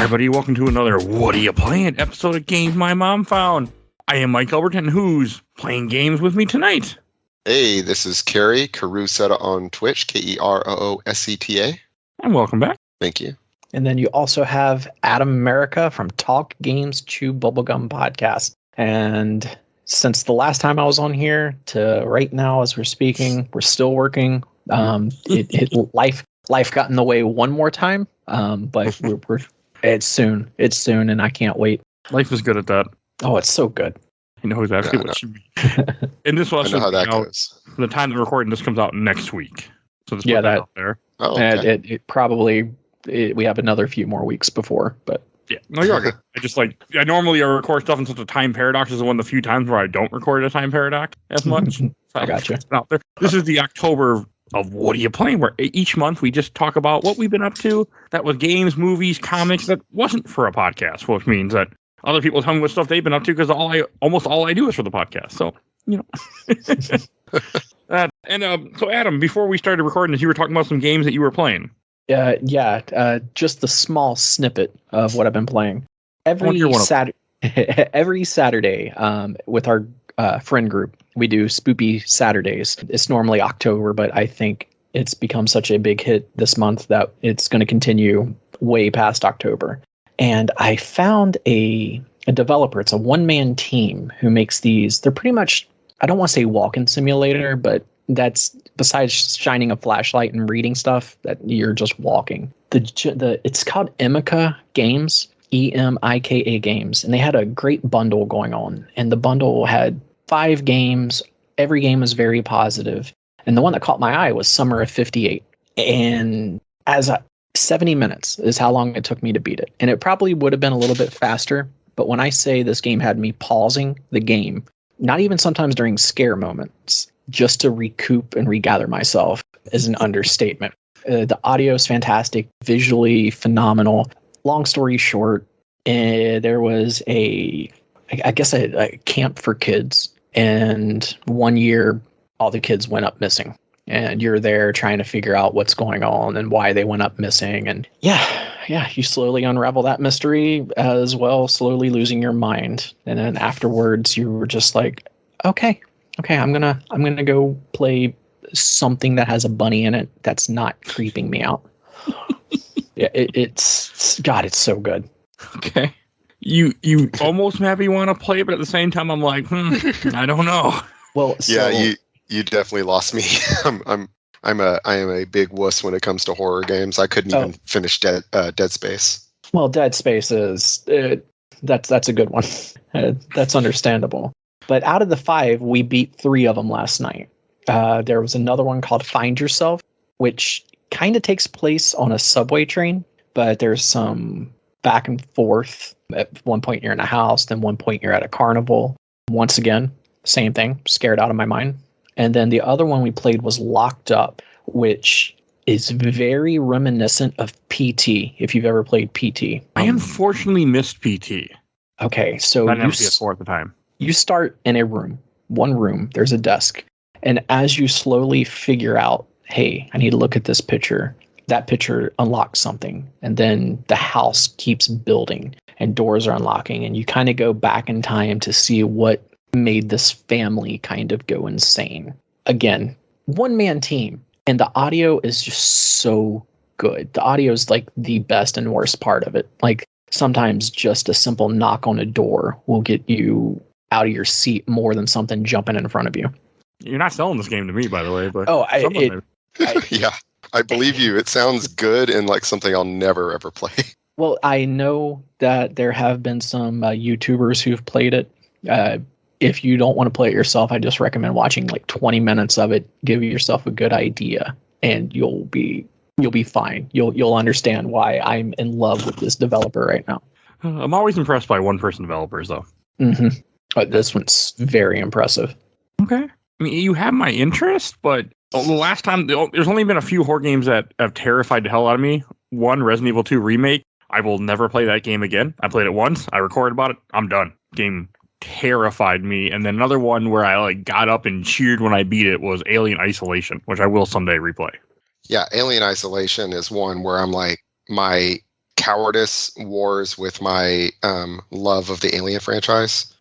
everybody, welcome to another What Are You Playing episode of Games My Mom Found. I am Mike Albertin, who's playing games with me tonight. Hey, this is Kerry, Carouseta on Twitch, Kerooseta. And welcome back. Thank you. And then you also have Adam Merica from Talk Games Chew Bubblegum Podcast. And since the last time I was on here to right now as we're speaking, we're still working. Life got in the way one more time, but it's soon, and I can't wait. Life is good at that. Oh, it's so good. You know exactly what should be. And this will I know how that goes. The time that we're recording this comes out next week. So this out there. Oh, okay. It probably we have another few more weeks before, but yeah, no, you're good. I normally record stuff in such a time paradox is one of the few times where I don't record a time paradox as much. I gotcha. Out there. This is the October of What Are You Playing, where each month we just talk about what we've been up to. That was games, movies, comics. That wasn't for a podcast, which means that other people tell me what stuff they've been up to because almost all I do is for the podcast. So, you know. So Adam, before we started recording this, you were talking about some games that you were playing. Just the small snippet of what I've been playing. Every Saturday, with our friend group, we do Spoopy Saturdays. It's normally October, but I think it's become such a big hit this month that it's going to continue way past October. And I found a developer. It's a one-man team who makes these. They're pretty much, I don't want to say walk-in simulator, but that's besides shining a flashlight and reading stuff that you're just walking. It's called Emika Games, Emika Games, and they had a great bundle going on. And the bundle had 5 games. Every game was very positive. And the one that caught my eye was Summer of 58. And 70 minutes is how long it took me to beat it. And it probably would have been a little bit faster. But when I say this game had me pausing the game, not even sometimes during scare moments, just to recoup and regather myself is an understatement. The audio is fantastic, visually phenomenal. Long story short, there was a camp for kids. And one year, all the kids went up missing. And you're there trying to figure out what's going on and why they went up missing. And you slowly unravel that mystery as well, slowly losing your mind. And then afterwards, you were just like, okay, I'm gonna go play something that has a bunny in it that's not creeping me out. Yeah, it's so good. Okay. You almost maybe want to play, but at the same time, I'm like, I don't know. Well, you definitely lost me. I am a big wuss when it comes to horror games. I couldn't even finish Dead Space. Well, Dead Space is that's a good one. That's understandable. But out of the 5, we beat 3 of them last night. There was another one called Find Yourself, which kind of takes place on a subway train, but there's some back and forth. At one point you're in a house, then one point you're at a carnival. Once again, same thing, scared out of my mind. And then the other one we played was Locked Up, which is very reminiscent of PT, if you've ever played PT. I unfortunately missed PT. Okay, so I didn't have PS4 at the time. You start in one room, there's a desk. And as you slowly figure out, hey, I need to look at this picture, that picture unlocks something. And then the house keeps building and doors are unlocking. And you kind of go back in time to see what made this family kind of go insane. Again, one-man team. And the audio is just so good. The audio is like the best and worst part of it. Like sometimes just a simple knock on a door will get you out of your seat more than something jumping in front of you. You're not selling this game to me, by the way. But yeah, I believe you. It sounds good and like something I'll never ever play. Well, I know that there have been some YouTubers who've played it. If you don't want to play it yourself, I just recommend watching like 20 minutes of it. Give yourself a good idea, and you'll be fine. You'll understand why I'm in love with this developer right now. I'm always impressed by one-person developers, though. Mm-hmm. But this one's very impressive. Okay. I mean, you have my interest, but the last time, there's only been a few horror games that have terrified the hell out of me. One, Resident Evil 2 Remake. I will never play that game again. I played it once. I recorded about it. I'm done. Game terrified me. And then another one where I got up and cheered when I beat it was Alien Isolation, which I will someday replay. Yeah, Alien Isolation is one where I'm like, my cowardice wars with my love of the Alien franchise.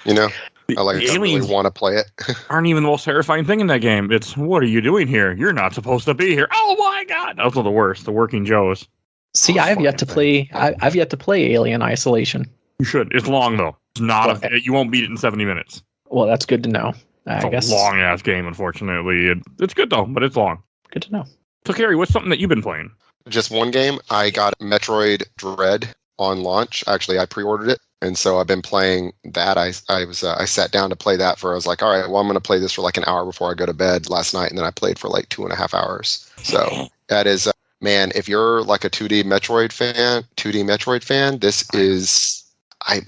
You know, I really want to play it. Aren't even the most terrifying thing in that game. It's, what are you doing here? You're not supposed to be here. Oh my god, those are the worst. The working Joes. See, I've yet to play. I've yet to play Alien Isolation. You should. It's long though. It's not. You won't beat it in 70 minutes. Well, that's good to know. I guess a long ass game. Unfortunately, it's good though, but it's long. Good to know. So, Kerry, what's something that you've been playing? Just one game. I got Metroid Dread on launch. Actually, I pre-ordered it, and so I've been playing that. I sat down to play that for. I was like, all right, well, I'm going to play this for like an hour before I go to bed last night, and then I played for like 2.5 hours. So that is, man. If you're like a 2D Metroid fan, this is, I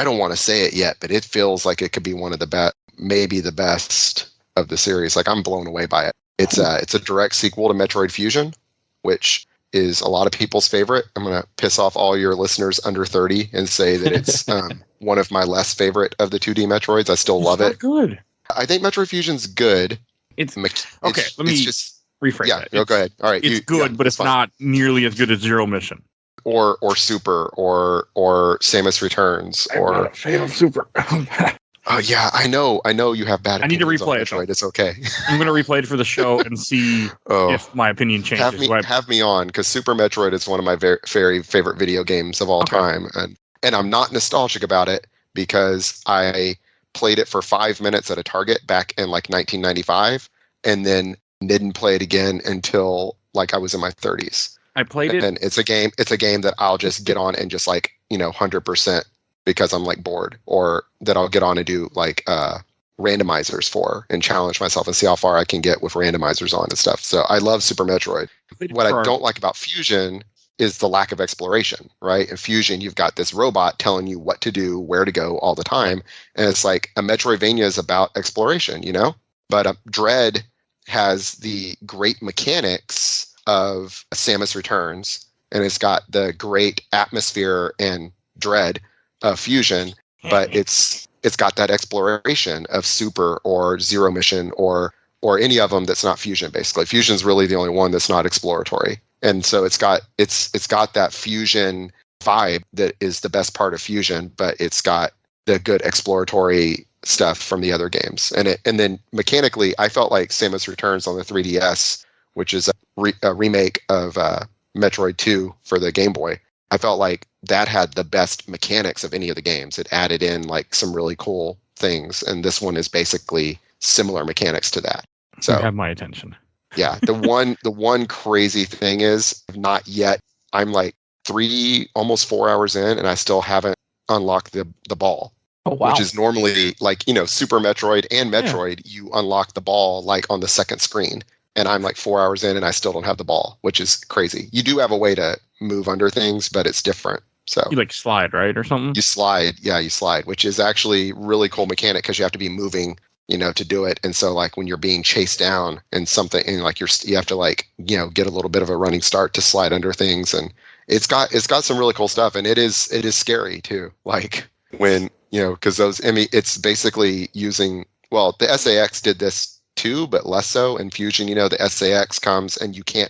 don't want to say it yet, but it feels like it could be one of the best, maybe the best of the series. Like, I'm blown away by it. It's a direct sequel to Metroid Fusion, which is a lot of people's favorite. I'm going to piss off all your listeners under 30 and say that it's one of my less favorite of the 2D Metroids. I still love it. Good. I think Metroid Fusion's good. Let me rephrase that. Yeah, go ahead. All right. It's good, but it's not nearly as good as Zero Mission. Or Super, or Samus Returns, I'm not a fan of Super. Oh yeah, I know you have bad. I need to replay it. Right, it's okay. I'm going to replay it for the show and see if my opinion changes. Have me on, because Super Metroid is one of my very, very favorite video games of all time, and I'm not nostalgic about it because I played it for 5 minutes at a Target back in like 1995, and then didn't play it again until like I was in my 30s. I played it, and it's a game that I'll just get on and just 100%. Because I'm like bored, or that I'll get on and do like randomizers for and challenge myself and see how far I can get with randomizers on and stuff. So I love Super Metroid. What I don't like about Fusion is the lack of exploration, right? In Fusion, you've got this robot telling you what to do, where to go all the time. And it's like a Metroidvania is about exploration, you know? But Dread has the great mechanics of Samus Returns, and it's got the great atmosphere and dread of Fusion, but it's got that exploration of Super or Zero Mission or any of them that's not Fusion. Basically, Fusion's really the only one that's not exploratory, and so it's got that Fusion vibe that is the best part of Fusion, but it's got the good exploratory stuff from the other games. And then mechanically, I felt like Samus Returns on the 3DS, which is a remake of Metroid 2 for the Game Boy. I felt like that had the best mechanics of any of the games. It added in like some really cool things, and this one is basically similar mechanics to that. So you have my attention. Yeah, the one crazy thing is, not yet. I'm like almost 4 hours in, and I still haven't unlocked the ball. Oh wow! Which is normally like Super Metroid and Metroid, you unlock the ball like on the second screen. And I'm like 4 hours in and I still don't have the ball, which is crazy. You do have a way to move under things, but it's different. So you like slide, right? Or something? You slide. Yeah, you slide, which is actually really cool mechanic because you have to be moving, to do it. And so like when you're being chased down and something, and like you have to like, get a little bit of a running start to slide under things. And it's got some really cool stuff. And it is scary too. Like when, because it's basically using, well, the SAX did this too, but less so. In Fusion, the SAX comes and you can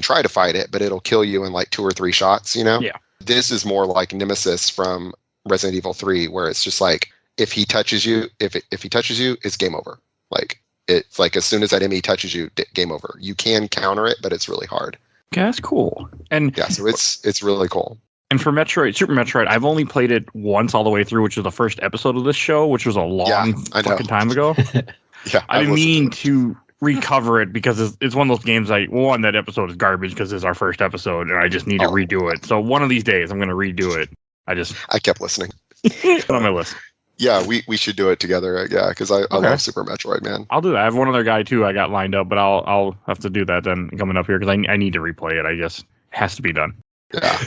try to fight it, but it'll kill you in like 2 or 3 shots, Yeah. This is more like Nemesis from Resident Evil 3, where it's just like, if he touches you, if he touches you, it's game over. Like, it's like as soon as that enemy touches you, game over. You can counter it, but it's really hard. Okay, that's cool. And yeah, so it's really cool. And for Super Metroid, I've only played it once all the way through, which was the first episode of this show, which was a long fucking time ago. Yeah, I didn't mean to recover it because it's one of those games. That episode is garbage because it's our first episode, and I just need to redo it. So one of these days, I'm going to redo it. I kept listening. Put on my list. Yeah, we should do it together. Yeah, because I love Super Metroid, man. I'll do that. I have one other guy too. I got lined up, but I'll have to do that then coming up here because I need to replay it. It has to be done. Yeah.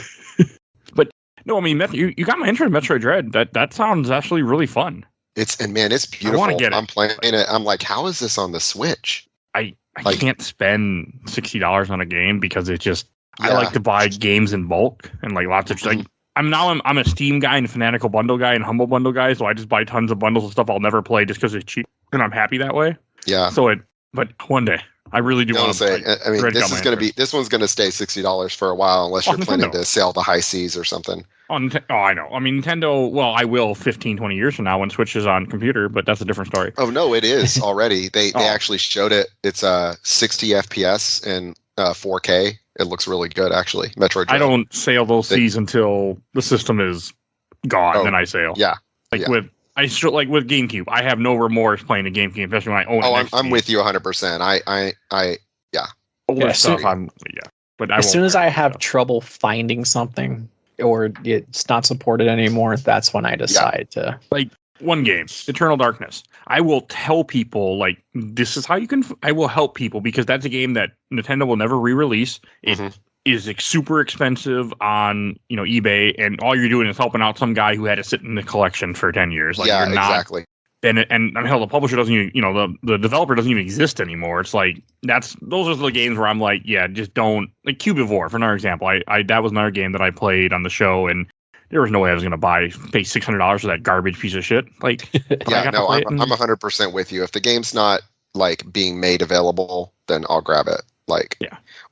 But no, I mean, you got my interest in Metroid Dread. That sounds actually really fun. It's beautiful. I want to get it. I'm playing it. I'm like, how is this on the Switch? I can't spend $60 on a game because it's just I like to buy games in bulk and like lots of like I'm a Steam guy and Fanatical Bundle guy and Humble Bundle guy, so I just buy tons of bundles of stuff I'll never play just because it's cheap and I'm happy that way. Yeah. So but one day I really do want to say. I mean, this one's going to stay $60 for a while unless you're planning to sail the high seas or something. I know. I mean, Nintendo. Well, I will 15, 20 years from now when Switch is on computer, but that's a different story. Oh no, it is already. They actually showed it. It's 60 FPS and 4K. It looks really good, actually. Metroid Dread. I don't sail those seas until the system is gone. Then I sail. Yeah. With GameCube, I have no remorse playing a GameCube, especially when I own it. I'm with you 100%. Yeah. Older stuff. But as soon as I have trouble finding something or it's not supported anymore, that's when I decide to one game, Eternal Darkness. I will tell people this is how you can. I will help people because that's a game that Nintendo will never re-release. It is super expensive on eBay, and all you're doing is helping out some guy who had to sit in the collection for 10 years. Exactly. And hell, the publisher doesn't even, the developer doesn't even exist anymore. It's those are the games where I'm just don't, Cubivore, for another example. That was another game that I played on the show, and there was no way I was going to pay $600 for that garbage piece of shit. I'm 100% with you. If the game's not being made available, then I'll grab it.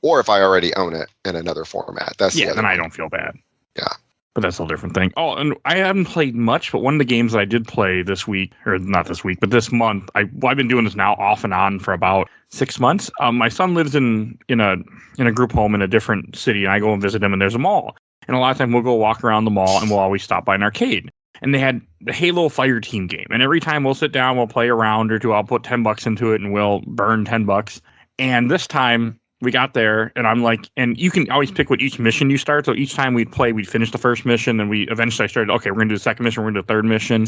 Or if I already own it in another format. Then I don't feel bad. Yeah. But that's a whole different thing. Oh, and I haven't played much, but one of the games that I did play this week, or not this week, but this month, I've been doing this now off and on for about 6 months. My son lives in a group home in a different city, and I go and visit him, and there's a mall. And a lot of times we'll go walk around the mall, and we'll always stop by an arcade. And they had the Halo Fire Team game. And every time we'll sit down, we'll play a round or two. I'll put $10 into it, and we'll burn $10. And this time we got there, and I'm and you can always pick what each mission you start. So each time we'd finish the first mission, and I started, okay, we're going to do the second mission, we're going to do the third mission.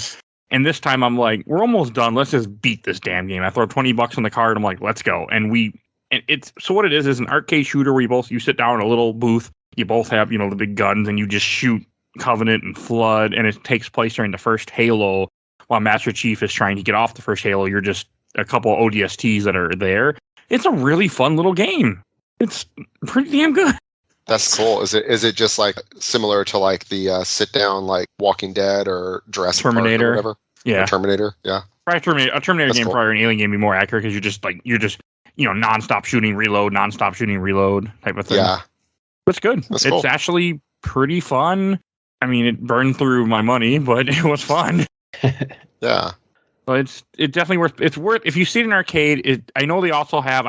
And this time I'm we're almost done. Let's just beat this damn game. I throw $20 on the card. I'm let's go. And what it is an arcade shooter where you sit down in a little booth. You both have, the big guns, and you just shoot Covenant and Flood, and it takes place during the first Halo while Master Chief is trying to get off the first Halo. You're just a couple of ODSTs that are there. It's a really fun little game. It's pretty damn good. That's cool. Is it just similar to the sit down Walking Dead or Jurassic Terminator Park or whatever? Yeah. Or Terminator, yeah. Probably a Terminator game, probably an Alien game be more accurate because you're just nonstop shooting, reload type of thing. Yeah. It's good. It's cool. Actually pretty fun. I mean, it burned through my money, but it was fun. Yeah. But it's definitely worth if you see it in arcade. I know they also have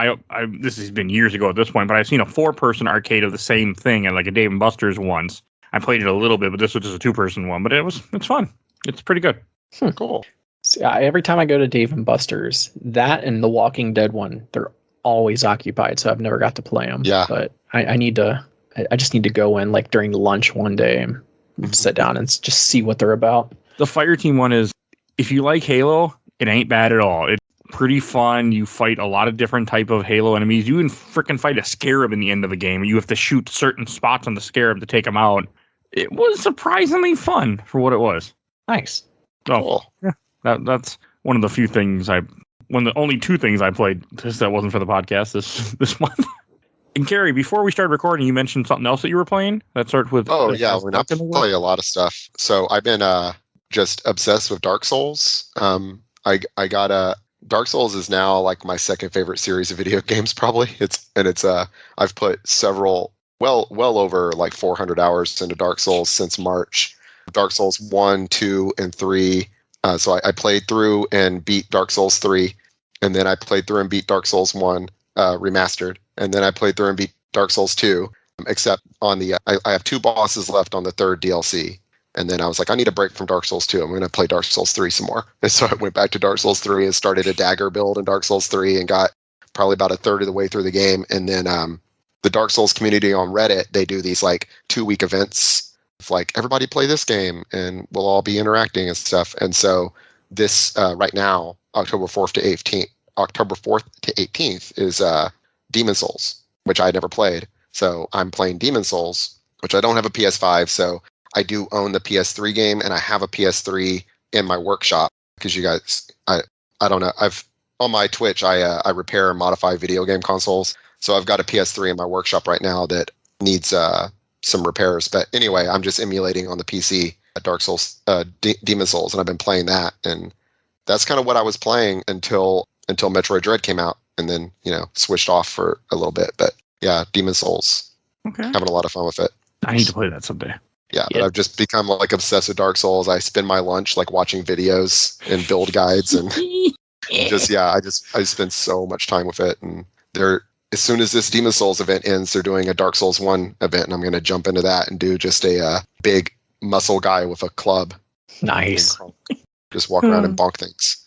this has been years ago at this point, but I've seen a 4-person arcade of the same thing at a Dave and Buster's once. I played it a little bit, but this was just a 2-person one. But it's fun. It's pretty good. Cool. So, every time I go to Dave and Buster's, that and the Walking Dead one, they're always occupied, so I've never got to play them. Yeah. But I just need to go in during lunch one day and sit down and just see what they're about. The Fire Team one is, if you like Halo, it ain't bad at all. It's pretty fun. You fight a lot of different type of Halo enemies. You can freaking fight a Scarab in the end of the game. You have to shoot certain spots on the Scarab to take them out. It was surprisingly fun for what it was. Nice. Oh, cool. Yeah. That's one of the few things one of the only 2 things I played that wasn't for the podcast this month. And Kerry, before we started recording, you mentioned something else that you were playing that started with. Oh yeah, we're not playing a lot of stuff. So I've been just obsessed with Dark Souls. I got Dark Souls is now my second favorite series of video games probably. I've put several well over 400 hours into Dark Souls since March. Dark Souls 1, 2, and 3. So I played through and beat Dark Souls 3, and then I played through and beat Dark Souls 1 remastered, and then I played through and beat Dark Souls 2. Except on I have 2 bosses left on the 3rd DLC. And then I was I need a break from Dark Souls 2. I'm going to play Dark Souls 3 some more. And so I went back to Dark Souls 3 and started a dagger build in Dark Souls 3 and got probably about a third of the way through the game. And then the Dark Souls community on Reddit, they do these 2-week events. Everybody play this game and we'll all be interacting and stuff. And so this right now, October 4th to 18th is Demon Souls, which I never played. So I'm playing Demon Souls, which I don't have a PS5. So I do own the PS3 game, and I have a PS3 in my workshop because you guys, I don't know. On my Twitch, I repair and modify video game consoles. So I've got a PS3 in my workshop right now that needs some repairs. But anyway, I'm just emulating on the PC Dark Souls, Demon Souls, and I've been playing that. And that's kind of what I was playing until Metroid Dread came out. and then, switched off for a little bit. But yeah, Demon Souls. Okay. Having a lot of fun with it. I need to play that someday. Yeah, but I've just become like obsessed with Dark Souls. I spend my lunch like watching videos and build guides and I spend so much time with it. And as soon as this Demon Souls event ends, they're doing a Dark Souls 1 event, and I'm going to jump into that and do just a big muscle guy with a club. Nice. Just walk around and bonk things.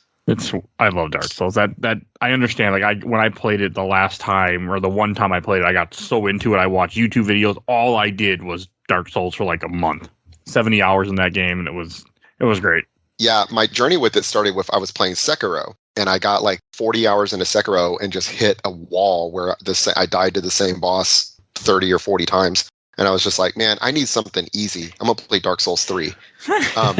I love Dark Souls. That I understand. Like when I played it the last time, or the one time I played it, I got so into it. I watched YouTube videos. All I did was Dark Souls for like a month. 70 hours in that game, and it was great. Yeah, my journey with it started with I was playing Sekiro, and I got like 40 hours into Sekiro and just hit a wall where I died to the same boss 30 or 40 times. And I was just like, man, I need something easy. I'm going to play Dark Souls 3,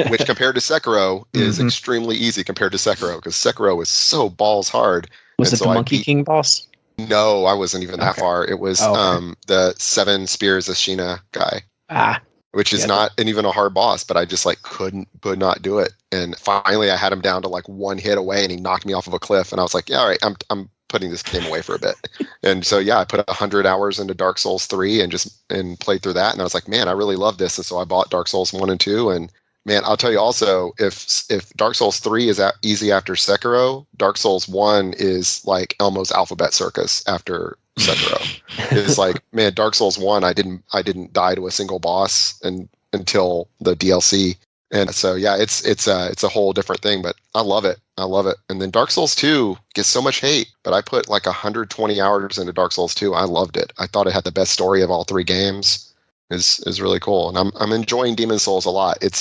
which compared to Sekiro is extremely easy compared to Sekiro, because Sekiro is so balls hard. Was it the Monkey King boss? No, I wasn't even that far. It was the 7 Spears of Sheena guy. Which is not even a hard boss, but I just like could not do it. And finally I had him down to like one hit away, and he knocked me off of a cliff, and I was like, yeah, all right, I'm putting this game away for a bit. And so I put 100 hours into Dark Souls 3 and played through that, and I was like, man, I really love this. And so I bought Dark Souls 1 and 2, and man, I'll tell you also, if Dark Souls 3 is easy after Sekiro, Dark Souls 1 is like Elmo's Alphabet Circus after Sekiro. It's like, man, Dark Souls 1, I didn't die to a single boss until the DLC. And so it's a whole different thing, but I love it. And then Dark Souls 2 gets so much hate, but I put like 120 hours into Dark Souls 2. I loved it. I thought it had the best story of all 3 games. Is really cool, and I'm enjoying Demon Souls a lot. It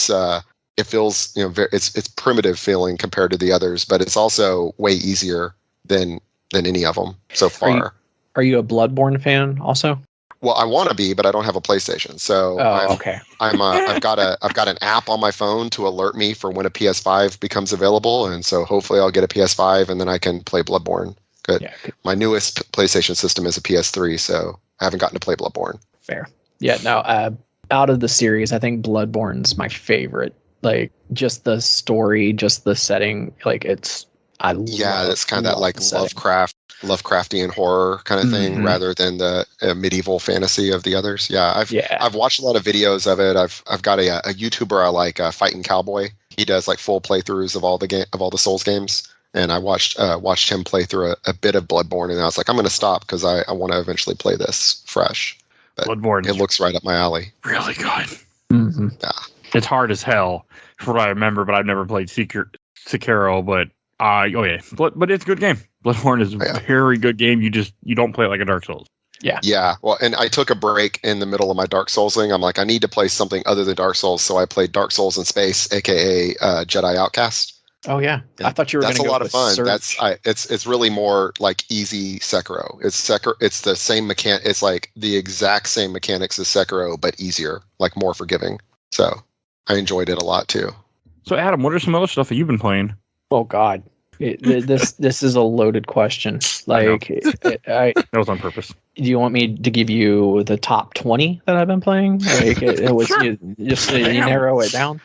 feels it's primitive feeling compared to the others, but it's also way easier than any of them so far. Are you a Bloodborne fan also? Well, I want to be, but I don't have a PlayStation. So okay. I've got an app on my phone to alert me for when a PS5 becomes available, and so hopefully I'll get a PS5 and then I can play Bloodborne. Good. Yeah, my newest PlayStation system is a PS3, so I haven't gotten to play Bloodborne. Fair. Yeah, no, out of the series, I think Bloodborne's my favorite. Like, just the story, just the setting, like it's it's kind of that like Lovecraftian horror kind of thing, rather than the medieval fantasy of the others. I've watched a lot of videos of it. I've got a YouTuber I like, Fighting Cowboy. He does like full playthroughs of all the Souls games, and I watched him play through a bit of Bloodborne, and I was like, I'm going to stop because I want to eventually play this fresh. But Bloodborne, it looks right up my alley. Really good. Mm-hmm. Yeah, it's hard as hell for what I remember, but I've never played Sekiro. But but it's a good game. Bloodborne is a very good game. You don't play it like a Dark Souls. Yeah. Well, and I took a break in the middle of my Dark Souls thing. I'm like, I need to play something other than Dark Souls, so I played Dark Souls in Space, aka Jedi Outcast. Oh yeah, I thought you were going to go. That's a lot of fun. Search. It's really more like easy Sekiro. It's the same mechanic. It's like the exact same mechanics as Sekiro, but easier, like more forgiving. So I enjoyed it a lot too. So Adam, what are some other stuff that you've been playing? Oh God, this is a loaded question. Like that was on purpose. Do you want me to give you the top 20 that I've been playing? Like it was Sure. you narrow it down.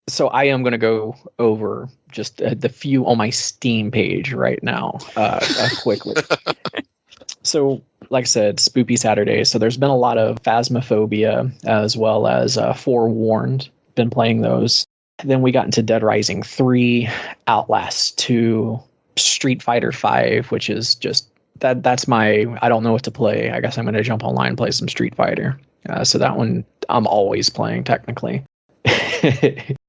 So I am going to go over just the few on my Steam page right now quickly. So, like I said, Spoopy Saturday. So there's been a lot of Phasmophobia as well as Forewarned. Been playing those. Then we got into Dead Rising 3, Outlast 2, Street Fighter 5, which is just that's my I don't know what to play. I guess I'm going to jump online and play some Street Fighter. So that one I'm always playing technically.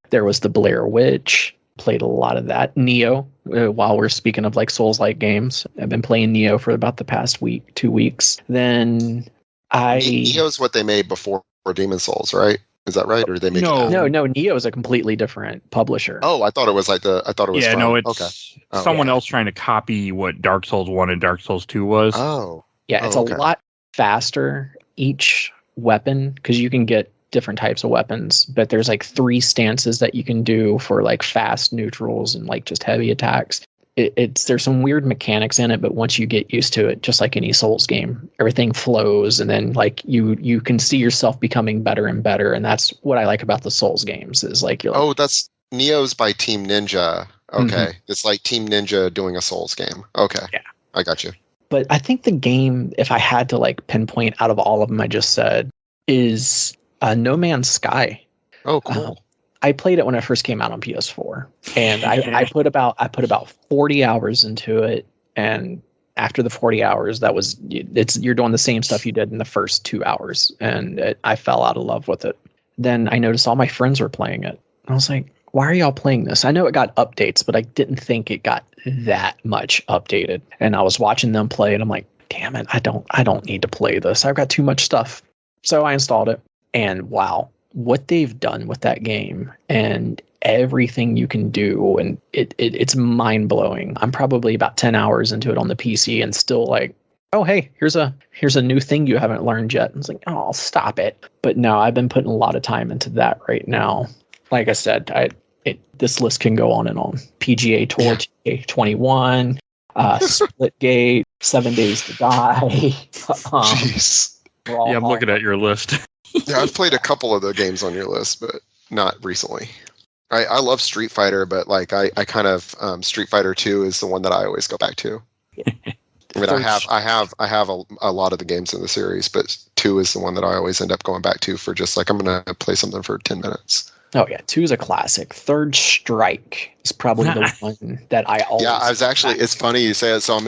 There was the Blair Witch. Played a lot of that. Neo, while we're speaking of like Souls-like games. I've been playing Neo for about the past 2 weeks. Then Neo's what they made before Demon Souls, right? Is that right? Or did they make No, Neo is a completely different publisher. Oh, I thought it was it's someone else trying to copy what Dark Souls 1 and Dark Souls 2 was. Oh. Yeah, it's a lot faster each weapon because you can get different types of weapons, but there's like 3 stances that you can do for like fast neutrals and like just heavy attacks. There's some weird mechanics in it, but once you get used to it, just like any Souls game, everything flows, and then like you can see yourself becoming better and better, and that's what I like about the Souls games is like you're like, that's Neo's by Team Ninja. Okay, It's like Team Ninja doing a Souls game. Okay, yeah, I got you. But I think the game, if I had to like pinpoint out of all of them I just said, is No Man's Sky. Oh, cool. I played it when it first came out on PS4, and I put about 40 hours into it. And after the 40 hours, you're doing the same stuff you did in the first 2 hours, and I fell out of love with it. Then I noticed all my friends were playing it. I was like, why are y'all playing this? I know it got updates, but I didn't think it got that much updated. And I was watching them play, and I'm like, damn it, I don't need to play this. I've got too much stuff. So I installed it, and wow, what they've done with that game and everything you can do, and it's mind blowing. I'm probably about 10 hours into it on the PC, and still like, oh hey, here's a new thing you haven't learned yet. And it's like, oh, stop it. But no, I've been putting a lot of time into that right now. Like I said, this list can go on and on. PGA Tour, TA 21, Splitgate, 7 Days to Die. Jeez. I'm looking at your list. Yeah, I've played a couple of the games on your list, but not recently. I love Street Fighter, but like I kind of Street Fighter 2 is the one that I always go back to. I mean, I have a lot of the games in the series, but 2 is the one that I always end up going back to for just like, I'm going to play something for 10 minutes. Oh yeah, 2 is a classic. Third Strike is probably the one that I always. Yeah, I was actually. It's funny you say it. So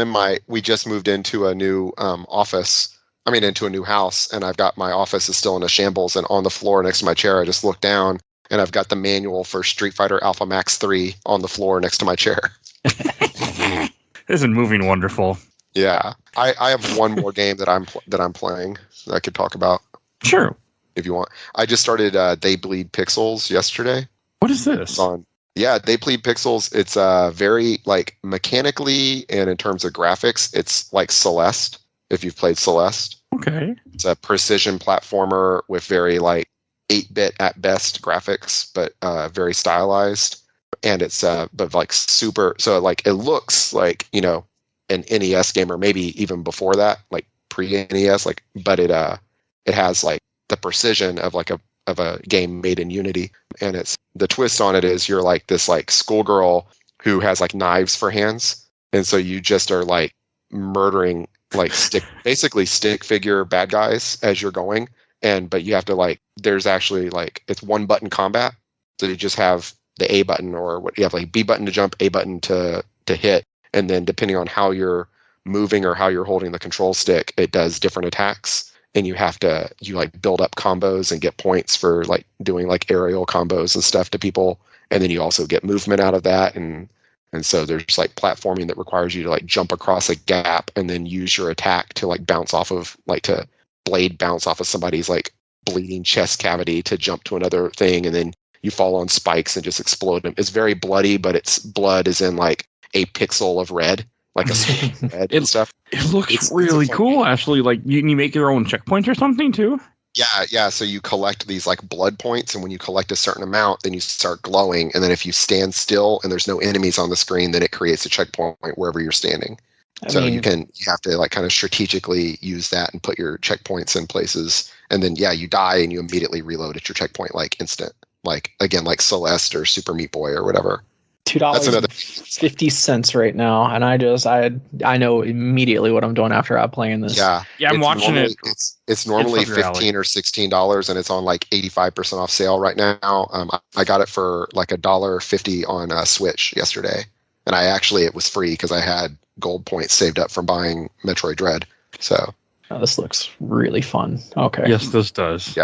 we just moved into a new office. I mean, into a new house, and I've got my office is still in a shambles, and on the floor next to my chair, I just look down, and I've got the manual for Street Fighter Alpha Max 3 on the floor next to my chair. Isn't moving wonderful? Yeah, I have one more game that I'm playing that I could talk about. Sure. If you want. I just started They Bleed Pixels yesterday. What is this? They Bleed Pixels. It's very like mechanically and in terms of graphics, it's like Celeste, if you've played Celeste. Okay. It's a precision platformer with very like 8-bit at best graphics, but very stylized. And it's but like super, so like it looks like, you know, an NES game, or maybe even before that, like pre-NES, like, but it has like the precision of like of a game made in Unity. And it's the twist on it is you're like this like schoolgirl who has like knives for hands, and so you just are like murdering like basically stick figure bad guys as you're going. But you have to like, there's actually like, it's one button combat, so you just have the A button, or what you have, like B button to jump, A button to hit, and then depending on how you're moving or how you're holding the control stick, it does different attacks. And you like build up combos and get points for like doing like aerial combos and stuff to people. And then you also get movement out of that. And so there's like platforming that requires you to like jump across a gap and then use your attack to like bounce off of, like to blade bounce off of somebody's like bleeding chest cavity to jump to another thing. And then you fall on spikes and just explode them. It's very bloody, but it's blood is in like a pixel of red. Like a red and stuff. It looks really cool, actually. Like you make your own checkpoints or something too. Yeah. So you collect these like blood points, and when you collect a certain amount, then you start glowing. And then if you stand still and there's no enemies on the screen, then it creates a checkpoint wherever you're standing. You have to like kind of strategically use that and put your checkpoints in places. And then you die and you immediately reload at your checkpoint like instant. Like again, like Celeste or Super Meat Boy or whatever. $2.50 right now, and I know immediately what I'm doing after I'm playing this. Yeah, I'm watching it. It's normally $15 or $16, and it's on like 85% off sale right now. I got it for like $1.50 on Switch yesterday, and it was free because I had gold points saved up from buying Metroid Dread. So this looks really fun. Okay. Yes, this does.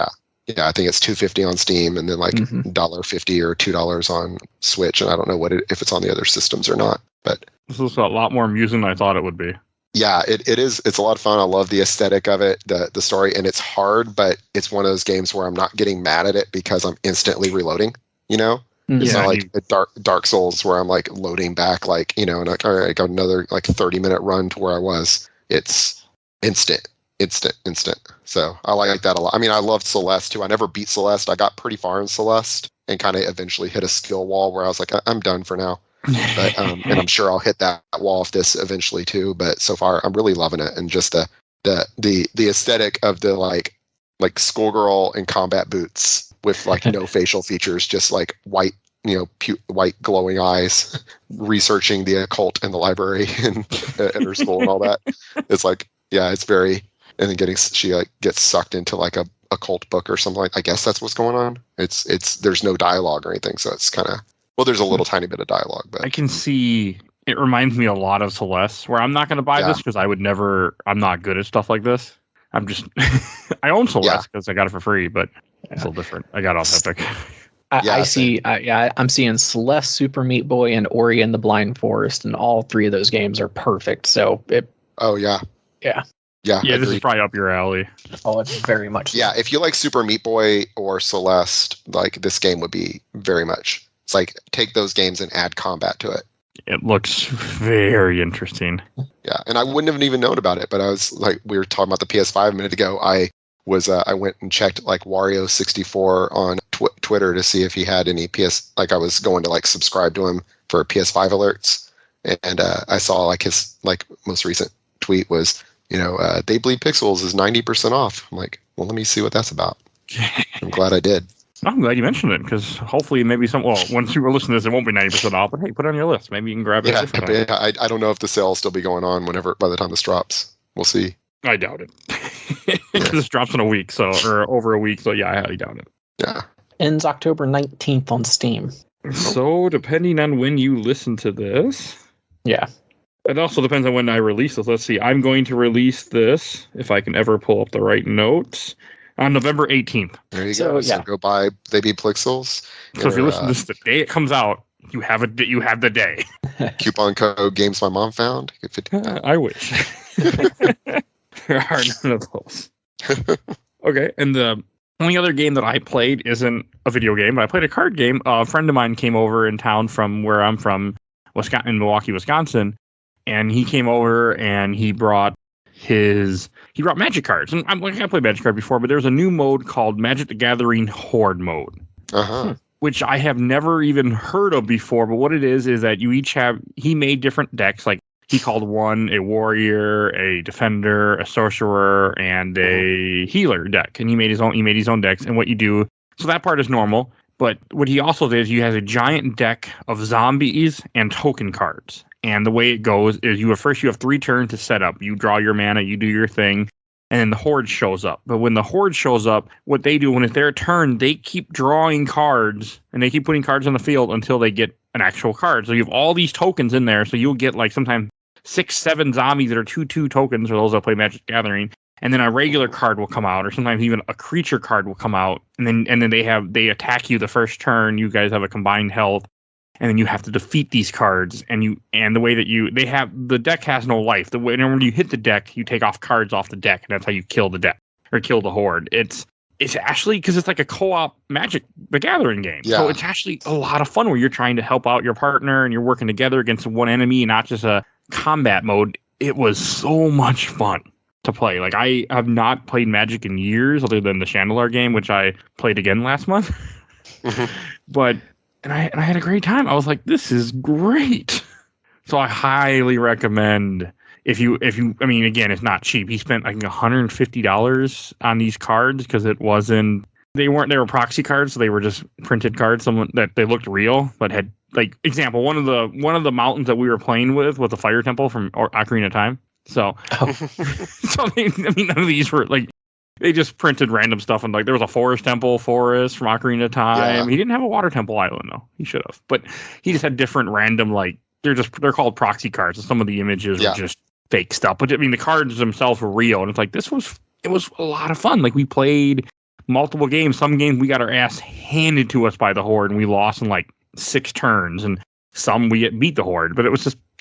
Yeah, I think it's $2.50 on Steam, and then like $1.50 or $2 on Switch, and I don't know if it's on the other systems or not. But this is a lot more amusing than I thought it would be. Yeah, it is. It's a lot of fun. I love the aesthetic of it, the story, and it's hard, but it's one of those games where I'm not getting mad at it because I'm instantly reloading. You know, it's not like a Dark Souls where I'm like loading back, like, you know, and like, all right, I got another like 30-minute run to where I was. It's instant. So I like that a lot. I mean, I loved Celeste too. I never beat Celeste. I got pretty far in Celeste and kind of eventually hit a skill wall where I was like, I'm done for now. But and I'm sure I'll hit that wall of this eventually too. But so far, I'm really loving it, and just the aesthetic of the like schoolgirl in combat boots with like no facial features, just like white white glowing eyes, researching the occult in the library and at her school and all that. It's like, yeah, it's very, and then she like gets sucked into like a occult book or something like. I guess that's what's going on. It's there's no dialogue or anything, so it's kind of, well, there's a little tiny bit of dialogue, but I can see it reminds me a lot of Celeste, where I'm not going to buy this because I'm not good at stuff like this. I'm just, I own Celeste because I got it for free, but it's a little different. I got off Epic. I'm seeing Celeste, Super Meat Boy, and Ori and the Blind Forest, and all three of those games are perfect. So yeah, this is probably up your alley. Oh, it's very much. Yeah, if you like Super Meat Boy or Celeste, like this game would be very much. It's like take those games and add combat to it. It looks very interesting. Yeah, and I wouldn't have even known about it, but I was like, we were talking about the PS5 a minute ago. I went and checked like Wario64 on Twitter to see if he had any like I was going to like subscribe to him for PS5 alerts, and I saw like his like most recent tweet was, They Bleed Pixels is 90% off. I'm like, well, let me see what that's about. I'm glad I did. I'm glad you mentioned it, because hopefully maybe once you were listening to this, it won't be 90% off, but hey, put it on your list. Maybe you can grab it. Yeah, I don't know if the sale will still be going on by the time this drops. We'll see. I doubt it. Because this drops in a week, or over a week, so yeah, I highly doubt it. Yeah. Ends October 19th on Steam. So depending on when you listen to this. Yeah. It also depends on when I release this. Let's see. I'm going to release this, if I can ever pull up the right notes, on November 18th. There you go. So go buy They Bleed Pixels. So if you listen to this the day it comes out, you have the day. Coupon code Games My Mom Found. Get 50%. I wish. There are none of those. Okay, and the only other game that I played isn't a video game, but I played a card game. A friend of mine came over in town from where I'm from, in Milwaukee, Wisconsin, and he came over and he brought Magic cards. And I played Magic card before, but there's a new mode called Magic the Gathering Horde mode. Which I have never even heard of before, but what it is that you each he made different decks, like he called one a warrior, a defender, a sorcerer, and a healer deck. And he made his own decks. And what you do, so that part is normal. But what he also did is you have a giant deck of zombies and token cards. And the way it goes is you have 3 turns to set up. You draw your mana, you do your thing, and then the horde shows up. But when the horde shows up, what they do when it's their turn, they keep drawing cards and they keep putting cards on the field until they get an actual card. So you have all these tokens in there. So you'll get like sometimes 6-7 zombies that are 2/2 tokens for those that play Magic the Gathering. And then a regular card will come out, or sometimes even a creature card will come out. And then they attack you the first turn. You guys have a combined health. And then you have to defeat these cards, and the way that the deck has no life. When you hit the deck, you take off cards off the deck, and that's how you kill the deck or kill the horde. It's actually, because it's like a co-op Magic the Gathering game, so it's actually a lot of fun where you're trying to help out your partner and you're working together against one enemy, not just a combat mode. It was so much fun to play. Like I have not played Magic in years, other than the Chandler game, which I played again last month, but. And I had a great time. I was like, this is great. So I highly recommend if you I mean, again, it's not cheap. He spent, I think, $150 on these cards because they were proxy cards, so they were just printed cards, that they looked real, but had, like, example, one of the mountains that we were playing with was a fire temple from Ocarina of Time. So, none of these were like, they just printed random stuff, and like there was a forest from Ocarina of Time. Yeah. He didn't have a water temple island though. He should have, but he just had different random, like they're called proxy cards. And some of the images were just fake stuff. But I mean, the cards themselves were real, and it's like it was a lot of fun. Like we played multiple games. Some games we got our ass handed to us by the horde, and we lost in like 6 turns, and some we beat the horde. But it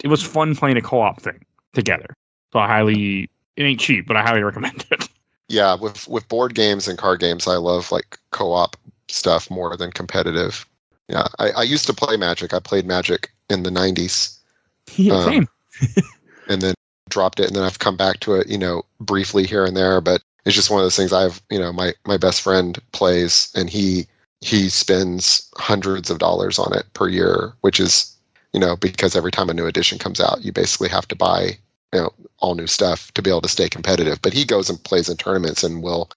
was fun playing a co-op thing together. So it ain't cheap, but I highly recommend it. Yeah, with board games and card games, I love like co-op stuff more than competitive. Yeah, I used to play Magic. I played Magic in the 90s. Yeah, same. And then dropped it, and then I've come back to it, briefly here and there. But it's just one of those things. My best friend plays, and he spends hundreds of dollars on it per year, which is, because every time a new edition comes out, you basically have to buy all new stuff to be able to stay competitive. But he goes and plays in tournaments and will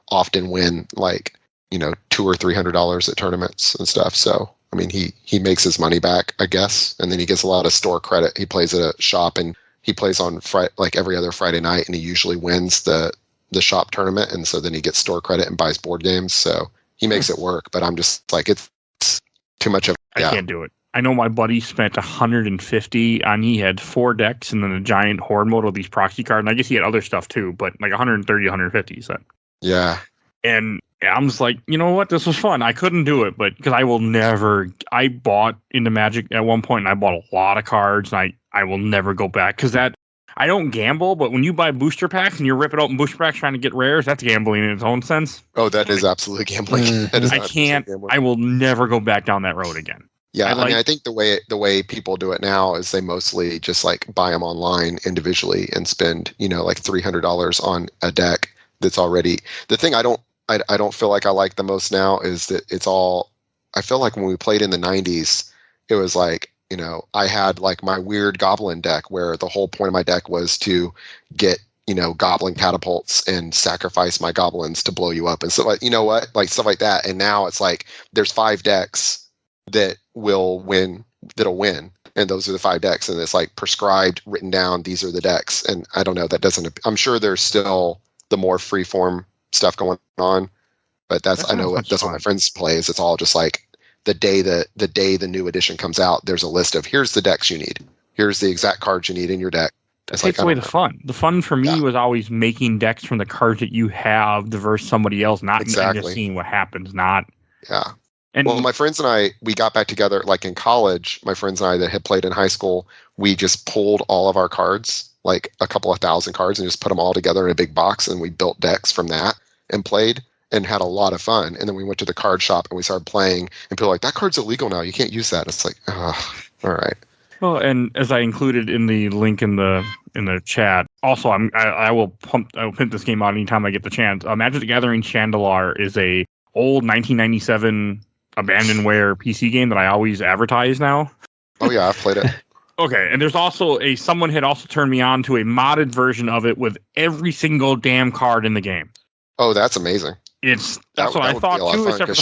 often win like, $200 or $300 at tournaments and stuff. So I mean, he makes his money back, I guess, and then he gets a lot of store credit. He plays at a shop, and he plays on like every other Friday night, and he usually wins the shop tournament, and so then he gets store credit and buys board games. So he makes it work, but I'm just like, it's too much of. I can't do it. I know my buddy spent 150 on, he had 4 decks and then a giant horde mode with these proxy cards. And I guess he had other stuff too, but like 130, 150, he said. Yeah. And I'm just like, you know what? This was fun. I couldn't do it, but because I bought into Magic at one point and I bought a lot of cards, and I will never go back because I don't gamble, but when you buy booster packs and you're ripping open booster packs trying to get rares, that's gambling in its own sense. Oh, that is absolutely gambling. That is I can't. Gambling. I will never go back down that road again. Yeah, I mean, I think the way people do it now is they mostly just like buy them online individually and spend, like $300 on a deck that's already. The thing I don't feel like I like the most now is that it's all. I feel like when we played in the 90s, it was like, I had like my weird goblin deck where the whole point of my deck was to get, goblin catapults and sacrifice my goblins to blow you up and stuff like, like stuff like that. And now it's like there's 5 decks that'll win, and those are the 5 decks, and it's like prescribed, written down, these are the decks. And I don't know, I'm sure there's still the more freeform stuff going on, but that's what my friends play is. It's all just like the day the new edition comes out, there's a list of here's the decks you need, here's the exact cards you need in your deck. That takes away the fun. The fun for me was always making decks from the cards that you have versus somebody else, not just seeing what happens. And well, my friends and I, we got back together like in college. My friends and I that had played in high school, we just pulled all of our cards, like a couple of thousand cards, and just put them all together in a big box, and we built decks from that and played and had a lot of fun. And then we went to the card shop and we started playing, and people were like, that card's illegal now, you can't use that. It's like, oh, all right. Well, and as I included in the link in the chat, also I will pimp this game out anytime I get the chance. Magic the Gathering Chandler is a old 1997 abandonware PC game that I always advertise now. Oh yeah, I've played it. Okay, and there's also someone had also turned me on to a modded version of it with every single damn card in the game. Oh, that's amazing. That's what I thought too. Because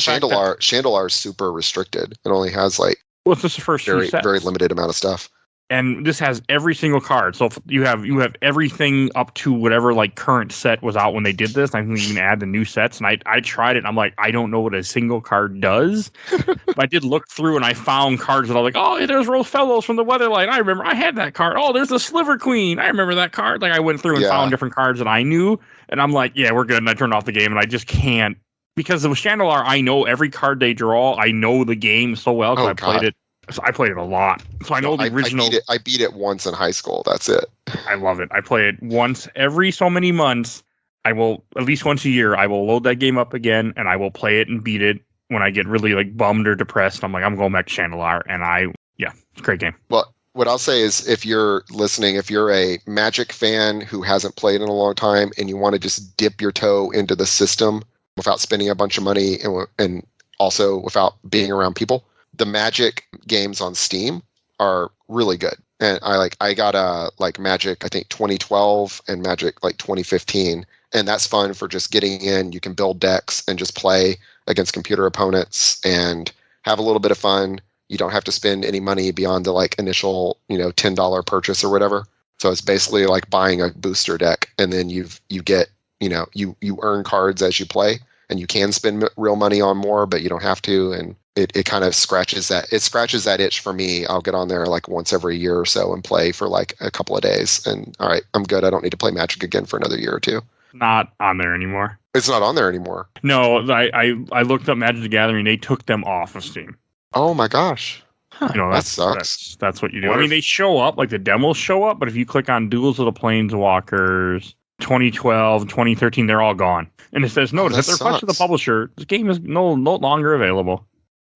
Chandler is super restricted. It only has like this is the first very limited amount of stuff. And this has every single card. So if you have everything up to whatever like current set was out when they did this. I think you can add the new sets. And I tried it. And I'm like, I don't know what a single card does. But I did look through and I found cards that I was like, oh, there's Rose Fellows from the Weatherlight. I remember I had that card. Oh, there's the Sliver Queen. I remember that card. Like I went through and found different cards that I knew. And I'm like, yeah, we're good. And I turned off the game and I just can't. Because with Chandler, I know every card they draw. I know the game so well because played it. So I played it a lot. So I know the original. I beat it once in high school. That's it. I love it. I play it once every so many months. I will, at least once a year, I will load that game up again and I will play it and beat it when I get really like bummed or depressed. I'm like, I'm going back to Chandler. And it's a great game. Well, what I'll say is if you're listening, if you're a Magic fan who hasn't played in a long time and you want to just dip your toe into the system without spending a bunch of money and also without being around people, the Magic games on Steam are really good. And I got like Magic, I think 2012 and Magic like 2015. And that's fun for just getting in. You can build decks and just play against computer opponents and have a little bit of fun. You don't have to spend any money beyond the like initial, $10 purchase or whatever. So it's basically like buying a booster deck, and then you get, you earn cards as you play, and you can spend real money on more, but you don't have to. And it kind of scratches that itch for me. I'll get on there like once every year or so and play for like a couple of days. And all right, I'm good. I don't need to play Magic again for another year or two. Not on there anymore. It's not on there anymore. No, I looked up Magic the Gathering. They took them off of Steam. Oh my gosh. That sucks. That's what you do. I mean, they show up, like the demos show up, but if you click on Duels of the Planeswalkers, 2012, 2013, they're all gone. And it says, notice at the request of the publisher, this game is no longer available.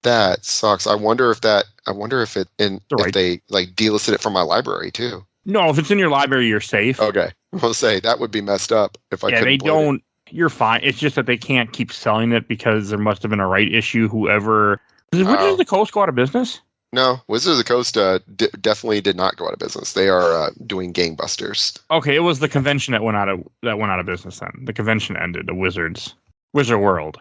That sucks. I wonder if they like delisted it from my library too. No, if it's in your library, you're safe. Okay. I'll say that would be messed up if I couldn't. Yeah, they don't. You're fine. It's just that they can't keep selling it because there must have been a right issue. Whoever. Did Wizards of the Coast go out of business? No, Wizards of the Coast definitely did not go out of business. They are doing gangbusters. Okay, it was the convention that went out of business then. The convention ended. The Wizard World.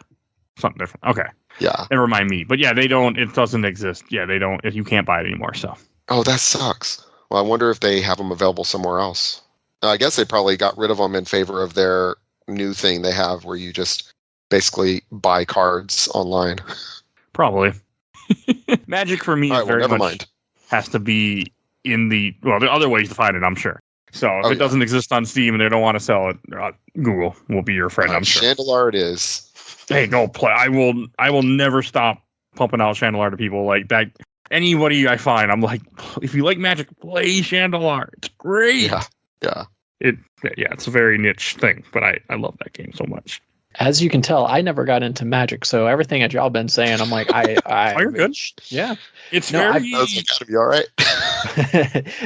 Something different. Okay. Yeah. and remind me. But yeah, they don't. It doesn't exist. Yeah, they don't. You can't buy it anymore. So. Oh, that sucks. Well, I wonder if they have them available somewhere else. I guess they probably got rid of them in favor of their new thing they have, where you just basically buy cards online. Probably. Magic for me All is right, well, very never much mind. has to be in the there are other ways to find it, I'm sure. So if Oh, it yeah. doesn't exist on Steam and they don't want to sell it, Google will be your friend, I'm sure. Chandler it is. Hey, go play. I will never stop pumping out Chandler to people like that. Anybody I find, I'm like, if you like Magic, play Chandler. It's great. Yeah. It's a very niche thing, but I love that game so much. As you can tell, I never got into Magic, so everything that y'all been saying, I'm like, I Oh, you're good. Yeah. It's No, very. Those are gotta be all right.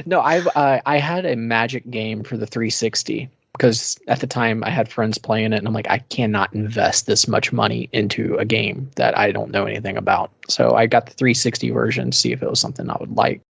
No, I had a Magic game for the 360 because at the time I had friends playing it, and I'm like, I cannot invest this much money into a game that I don't know anything about. So I got the 360 version to see if it was something I would like,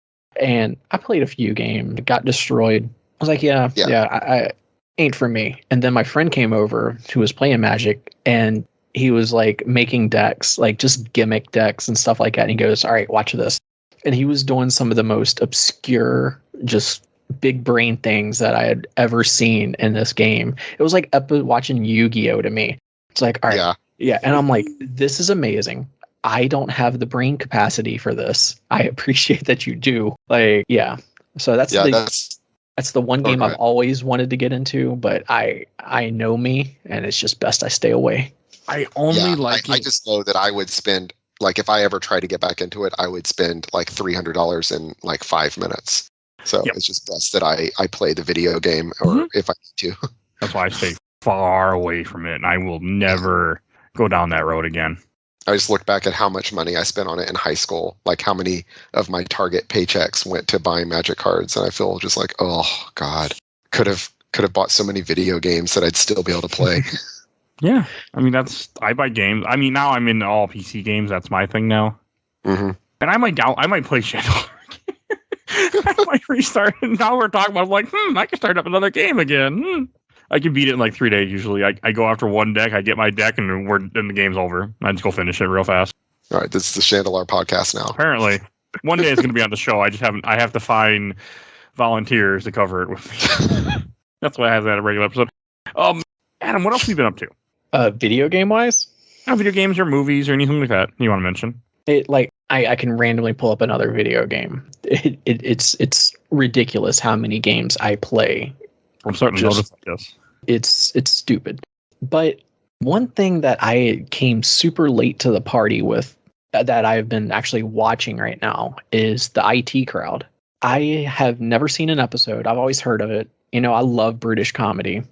and I played a few games. It got destroyed. I was like, yeah, I ain't for me. And then my friend came over who was playing Magic, and he was like making decks, like just gimmick decks and stuff like that. And he goes, all right, watch this. And he was doing some of the most obscure, just big brain things that I had ever seen in this game. It was like watching Yu-Gi-Oh! To me. It's like, all right. Yeah. And I'm like, this is amazing. I don't have the brain capacity for this. I appreciate that you do. Like, yeah. So that's the one game I've always wanted to get into, but I know me, and it's just best I stay away. I just know that I would spend, like, if I ever try to get back into it, I would spend like $300 in like 5 minutes. So It's just best that I play the video game, or if I need to. That's why I stay far away from it, and I will never go down that road again. I just look back at how much money I spent on it in high school, like how many of my Target paychecks went to buying Magic cards, and I feel just like, oh God, could have bought so many video games that I'd still be able to play. Yeah, I mean I buy games. I mean now I'm into all PC games. That's my thing now. Mm-hmm. And I might play Chandler. I might restart. And now we're talking about, I'm like, I can start up another game again. I can beat it in like 3 days usually. I go after one deck, I get my deck, and then the game's over. I just go finish it real fast. All right, this is the Chandler podcast now. Apparently, one day it's going to be on the show. I have to find volunteers to cover it with me. That's why I have that a regular episode. Adam, what else have you been up to? Video game wise? Video games or movies or anything like that you want to mention? I can randomly pull up another video game. It's ridiculous how many games I play. I'm starting to notice this. It's stupid. But one thing that I came super late to the party with, that I've been actually watching right now, is the IT Crowd. I have never seen an episode. I've always heard of it. I love British comedy.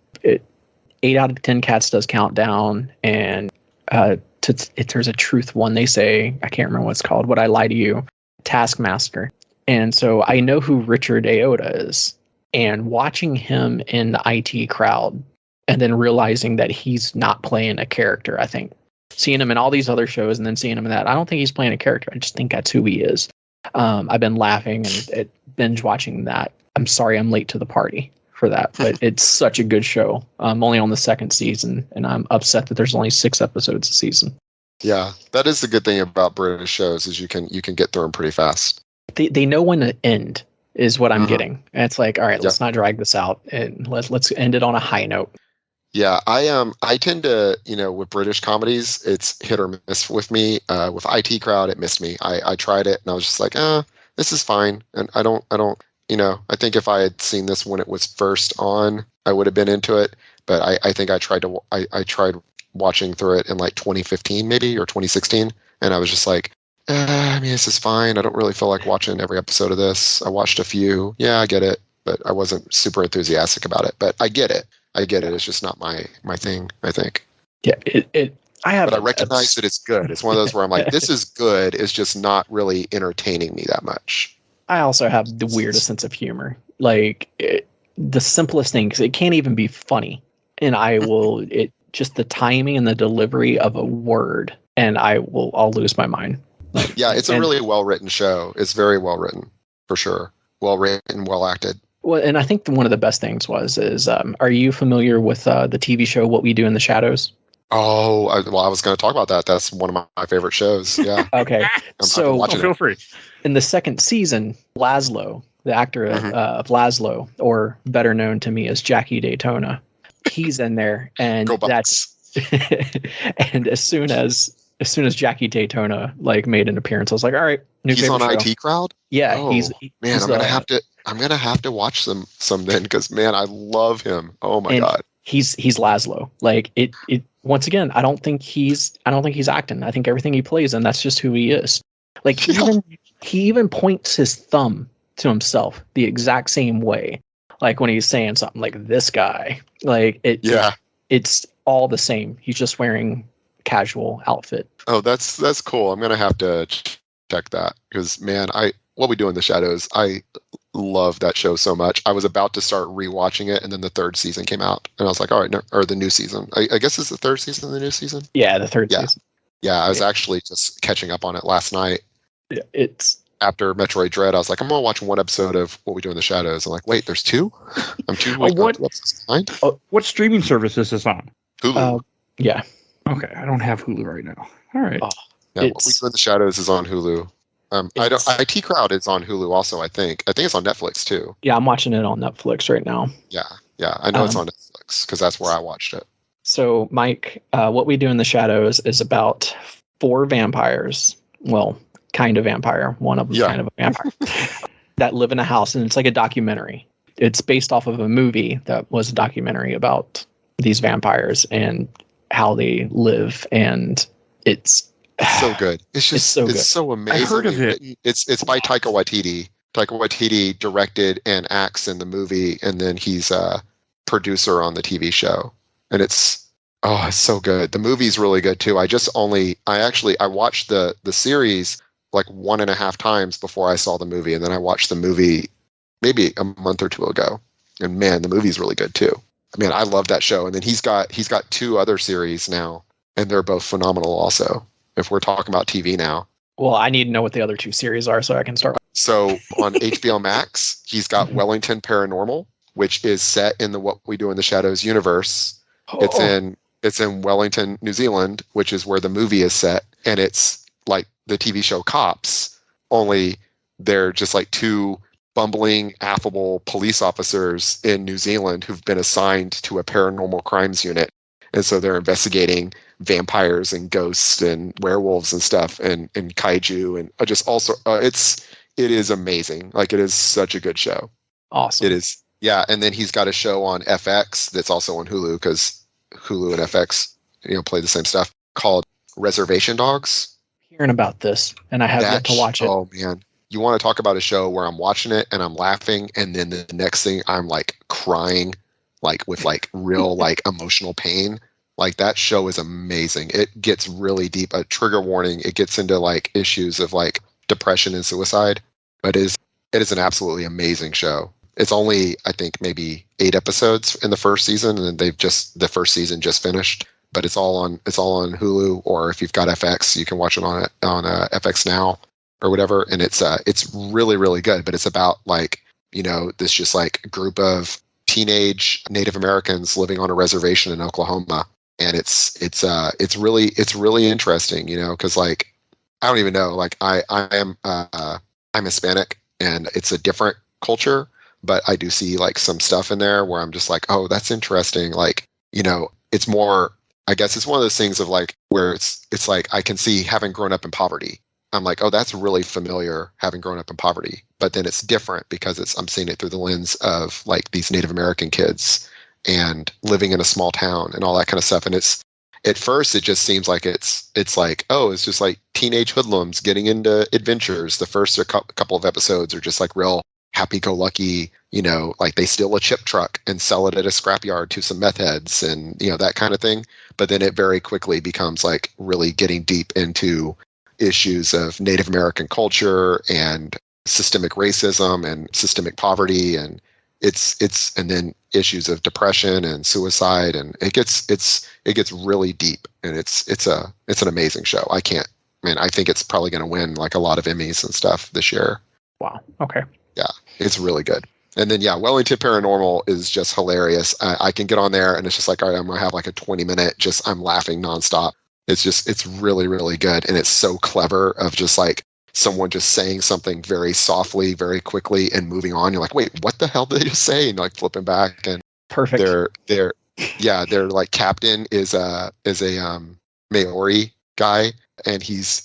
8 out of 10 Cats does Countdown, and there's a truth one they say. I can't remember what it's called. Would I Lie to You? Taskmaster. And so I know who Richard Ayoade is. And watching him in the IT Crowd, and then realizing that he's not playing a character, I think. Seeing him in all these other shows and then seeing him in that, I don't think he's playing a character. I just think that's who he is. I've been laughing and binge watching that. I'm sorry I'm late to the party for that, but it's such a good show. I'm only on the 2nd season, and I'm upset that there's only 6 episodes a season. Yeah, that is the good thing about British shows, is you can get through them pretty fast. They know when to end, is what I'm getting. And it's like, all right, let's not drag this out, and let's end it on a high note. Yeah, I tend to, with British comedies, it's hit or miss with me. With IT Crowd, it missed me. I tried it and I was just like, this is fine. And I don't, I think if I had seen this when it was first on, I would have been into it. But I think I tried watching through it in like 2015 maybe, or 2016. And I was just like, this is fine. I don't really feel like watching every episode of this. I watched a few. Yeah, I get it. But I wasn't super enthusiastic about it. But I get it. It's just not my thing, I think. Yeah, but I recognize that it's good. It's one of those where I'm like, this is good. It's just not really entertaining me that much. I also have the weirdest sense of humor. Like, the simplest thing, because it can't even be funny. And just the timing and the delivery of a word, and I'll lose my mind. Yeah, it's a really well-written show. It's very well written, for sure. Well written, well acted. Well, and I think one of the best things is, are you familiar with the TV show What We Do in the Shadows? Well, I was going to talk about that. That's one of my favorite shows. Yeah. Okay. I've been So watching Feel it. free. in the second season, Laszlo, the actor Mhm. of Laszlo, or better known to me as Jackie Daytona, he's in there, and Go that's Bucks. and as soon as Jackie Daytona like made an appearance, I was like, all right, new He's favorite on show. IT Crowd. Yeah, Oh he's man, I'm gonna have to watch some then because man, I love him. Oh my and god. he's Laszlo. Like it once again, I don't think he's acting. I think everything he plays in, that's just who he is. Like Yeah. he even points his thumb to himself the exact same way. Like when he's saying something like this guy. Like Yeah. it's all the same. He's just wearing casual outfit. Oh, that's cool. I'm gonna have to check that because man, What We Do in the Shadows. I love that show so much. I was about to start rewatching it, and then the third season came out, and I was like, all right, no, or the new season. I guess it's the third season, the new season. Yeah, the third Yeah. season. Yeah, I was actually just catching up on it last night Yeah, it's after Metroid Dread. I was like, I'm gonna watch one episode of What We Do in the Shadows. I'm like, wait, there's two. I'm two. Oh, what? Two episodes behind. What streaming service is this on? Hulu. yeah. Okay, I don't have Hulu right now. All right. Oh, Yeah, What We Do in the Shadows is on Hulu. I don't. IT Crowd is on Hulu also. I think it's on Netflix too. Yeah, I'm watching it on Netflix right now. Yeah, I know it's on Netflix because that's where I watched it. So, Mike, What We Do in the Shadows is about 4 vampires. Well, kind of vampire. One of them Yeah. kind of a vampire that live in a house, and it's like a documentary. It's based off of a movie that was a documentary about these vampires and how they live, and it's So good. It's just so good. it's so amazing. I heard of it. It's by Taika Waititi. Taika Waititi directed and acts in the movie, and then he's a producer on the TV show. And it's so good. The movie's really good too. I watched the series like 1.5 times before I saw the movie, and then I watched the movie maybe a month or two ago. And man, the movie's really good too. I mean, I love that show. And then he's got 2 other series now, and they're both phenomenal also. If we're talking about TV now. Well, I need to know what the other 2 series are so I can start. So on HBO Max, he's got Wellington Paranormal, which is set in the What We Do in the Shadows universe. It's in Wellington, New Zealand, which is where the movie is set, and it's like the TV show Cops, only they're just like 2 bumbling, affable police officers in New Zealand who've been assigned to a paranormal crimes unit. And so they're investigating vampires and ghosts and werewolves and stuff and kaiju and just also it is amazing. Like it is such a good show. Awesome. It is. Yeah. And then he's got a show on FX that's also on Hulu because Hulu and FX, play the same stuff called Reservation Dogs. Hearing about this, and I have yet to watch it. Oh man. You want to talk about a show where I'm watching it and I'm laughing and then the next thing I'm like crying, like with like real like emotional pain. Like that show is amazing. It gets really deep. A trigger warning. It gets into like issues of like depression and suicide, but it is an absolutely amazing show. It's only, I think, maybe 8 episodes in the first season, and the first season just finished. But it's all on Hulu, or if you've got FX, you can watch it on FX Now or whatever. And it's really, really good. But it's about like this just like group of teenage Native Americans living on a reservation in Oklahoma. And it's really interesting, because like I don't even know, like I'm Hispanic and it's a different culture, but I do see like some stuff in there where I'm just like, oh, that's interesting. Like, it's more, I guess it's one of those things of like where it's like I can see having grown up in poverty. I'm like, oh, that's really familiar having grown up in poverty, but then it's different because I'm seeing it through the lens of like these Native American kids and living in a small town and all that kind of stuff. And it's, at first it just seems like it's like, oh, it's just like teenage hoodlums getting into adventures. The first couple of episodes are just like real happy-go-lucky, like they steal a chip truck and sell it at a scrapyard to some meth heads and, that kind of thing. But then it very quickly becomes like really getting deep into issues of Native American culture and systemic racism and systemic poverty, and and then issues of depression and suicide, and it gets really deep, and it's an amazing show. I think it's probably going to win like a lot of Emmys and stuff this year. Wow. Okay. Yeah, it's really good. And then, Wellington Paranormal is just hilarious. I can get on there and it's just like, all right, I'm going to have like a 20-minute, I'm laughing nonstop. It's really, really good. And it's so clever of just like someone just saying something very softly, very quickly and moving on. You're like, wait, what the hell did they just say? And like flipping back. And Perfect. Their like captain is a Maori guy. And he's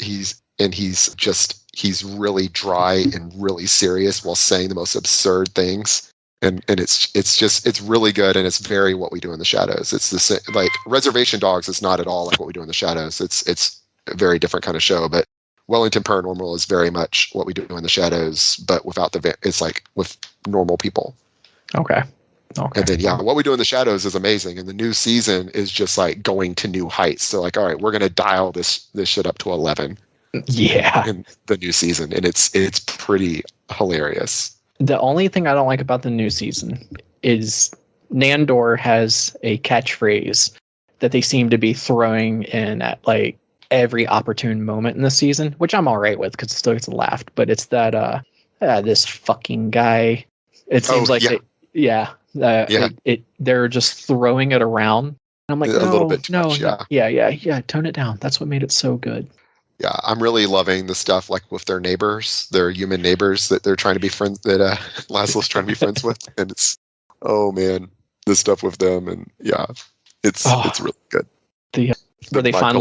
really dry and really serious while saying the most absurd things. And it's really good, and it's very What We Do in the Shadows. It's the same, like Reservation Dogs is not at all like What We Do in the Shadows. It's a very different kind of show, but Wellington Paranormal is very much What We Do in the Shadows, but without it's like with normal people. Okay. And then What We Do in the Shadows is amazing, and the new season is just like going to new heights. So like, all right, we're gonna dial this shit up to 11. Yeah. In the new season, and it's pretty hilarious. The only thing I don't like about the new season is Nandor has a catchphrase that they seem to be throwing in at like every opportune moment in the season, which I'm all right with because it still gets laughed. But it's that this fucking guy. It seems like they're just throwing it around. And I'm like, a little bit too much, tone it down. That's what made it so good. Yeah, I'm really loving the stuff like with their neighbors, their human neighbors that they're trying to be friends, that Laszlo's trying to be friends with, and it's, oh man, the stuff with them, and it's really good. Where they find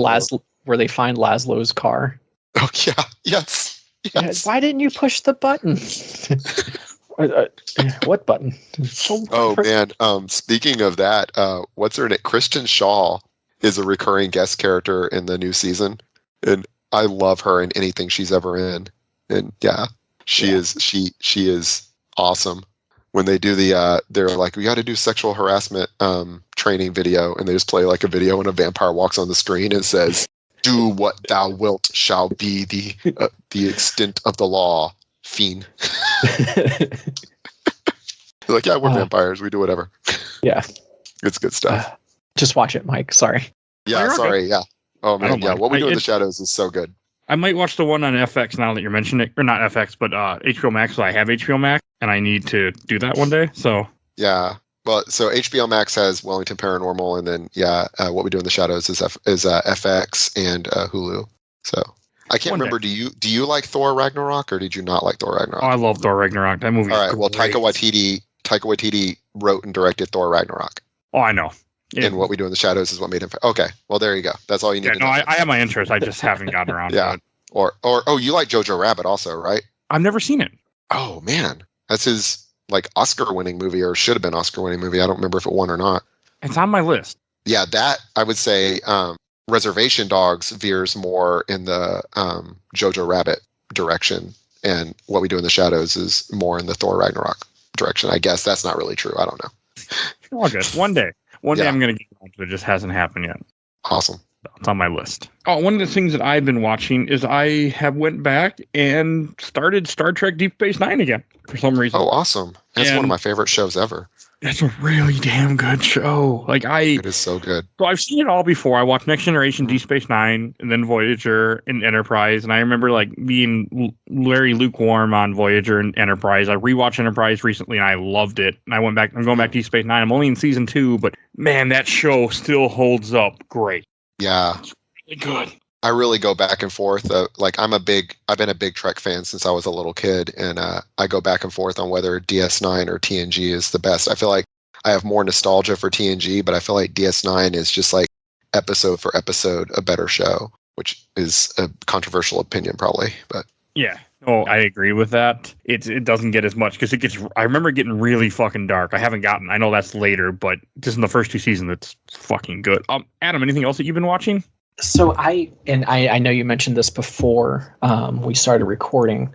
Laszlo's car. Oh yeah, yes. Why didn't you push the button? What button? Oh man, speaking of that, what's her name? Kristen Shaw is a recurring guest character in the new season, and I love her in anything she's ever in. And she is awesome. When they do they're like, we got to do sexual harassment training video, and they just play like a video when a vampire walks on the screen and says, "Do what thou wilt shall be the extent of the law, fiend." They're like, yeah, we're vampires. We do whatever. Yeah. It's good stuff. Just watch it, Mike. Sorry. Yeah, sorry. Yeah. Oh man, What We Do in the Shadows is so good. I might watch the one on FX now that you're mentioning it, or not FX, but HBO Max. So I have HBO Max, and I need to do that one day. So yeah, well, so HBO Max has Wellington Paranormal, and then What We Do in the Shadows is FX and Hulu. So I can't remember. Do you like Thor Ragnarok, or did you not like Thor Ragnarok? Oh, I love Thor Ragnarok. That movie. All right. Well, Taika Waititi wrote and directed Thor Ragnarok. Oh, I know. And What We Do in the Shadows is what made him. Okay, well there you go. That's all you need to know. I have my interest. I just haven't gotten around to it. Or you like Jojo Rabbit also, right? I've never seen it. Oh man, that's his like Oscar-winning movie, or should have been Oscar-winning movie. I don't remember if it won or not. It's on my list. Yeah, that I would say Reservation Dogs veers more in the Jojo Rabbit direction, and What We Do in the Shadows is more in the Thor Ragnarok direction. I guess that's not really true. I don't know. All good. One day I'm going to get on to it. It just hasn't happened yet. Awesome. It's on my list. Oh, one of the things that I've been watching is I have went back and started Star Trek Deep Space Nine again for some reason. Oh, awesome. That's one of my favorite shows ever. It's a really damn good show. It is so good. So I've seen it all before. I watched Next Generation, Deep Space Nine, and then Voyager and Enterprise. And I remember being very lukewarm on Voyager and Enterprise. I rewatched Enterprise recently and I loved it. And I'm going back to Deep Space Nine. I'm only in season 2, but man, that show still holds up great. Yeah. It's really good. I really go back and forth. I've been a big Trek fan since I was a little kid, and I go back and forth on whether DS9 or TNG is the best. I feel like I have more nostalgia for TNG, but I feel like DS9 is just like episode for episode a better show, which is a controversial opinion probably, but yeah. Oh, I agree with that. It doesn't get as much because I remember getting really fucking dark. I know that's later, but just in the first 2 seasons, it's fucking good. Adam, anything else that you've been watching? So I know you mentioned this before we started recording.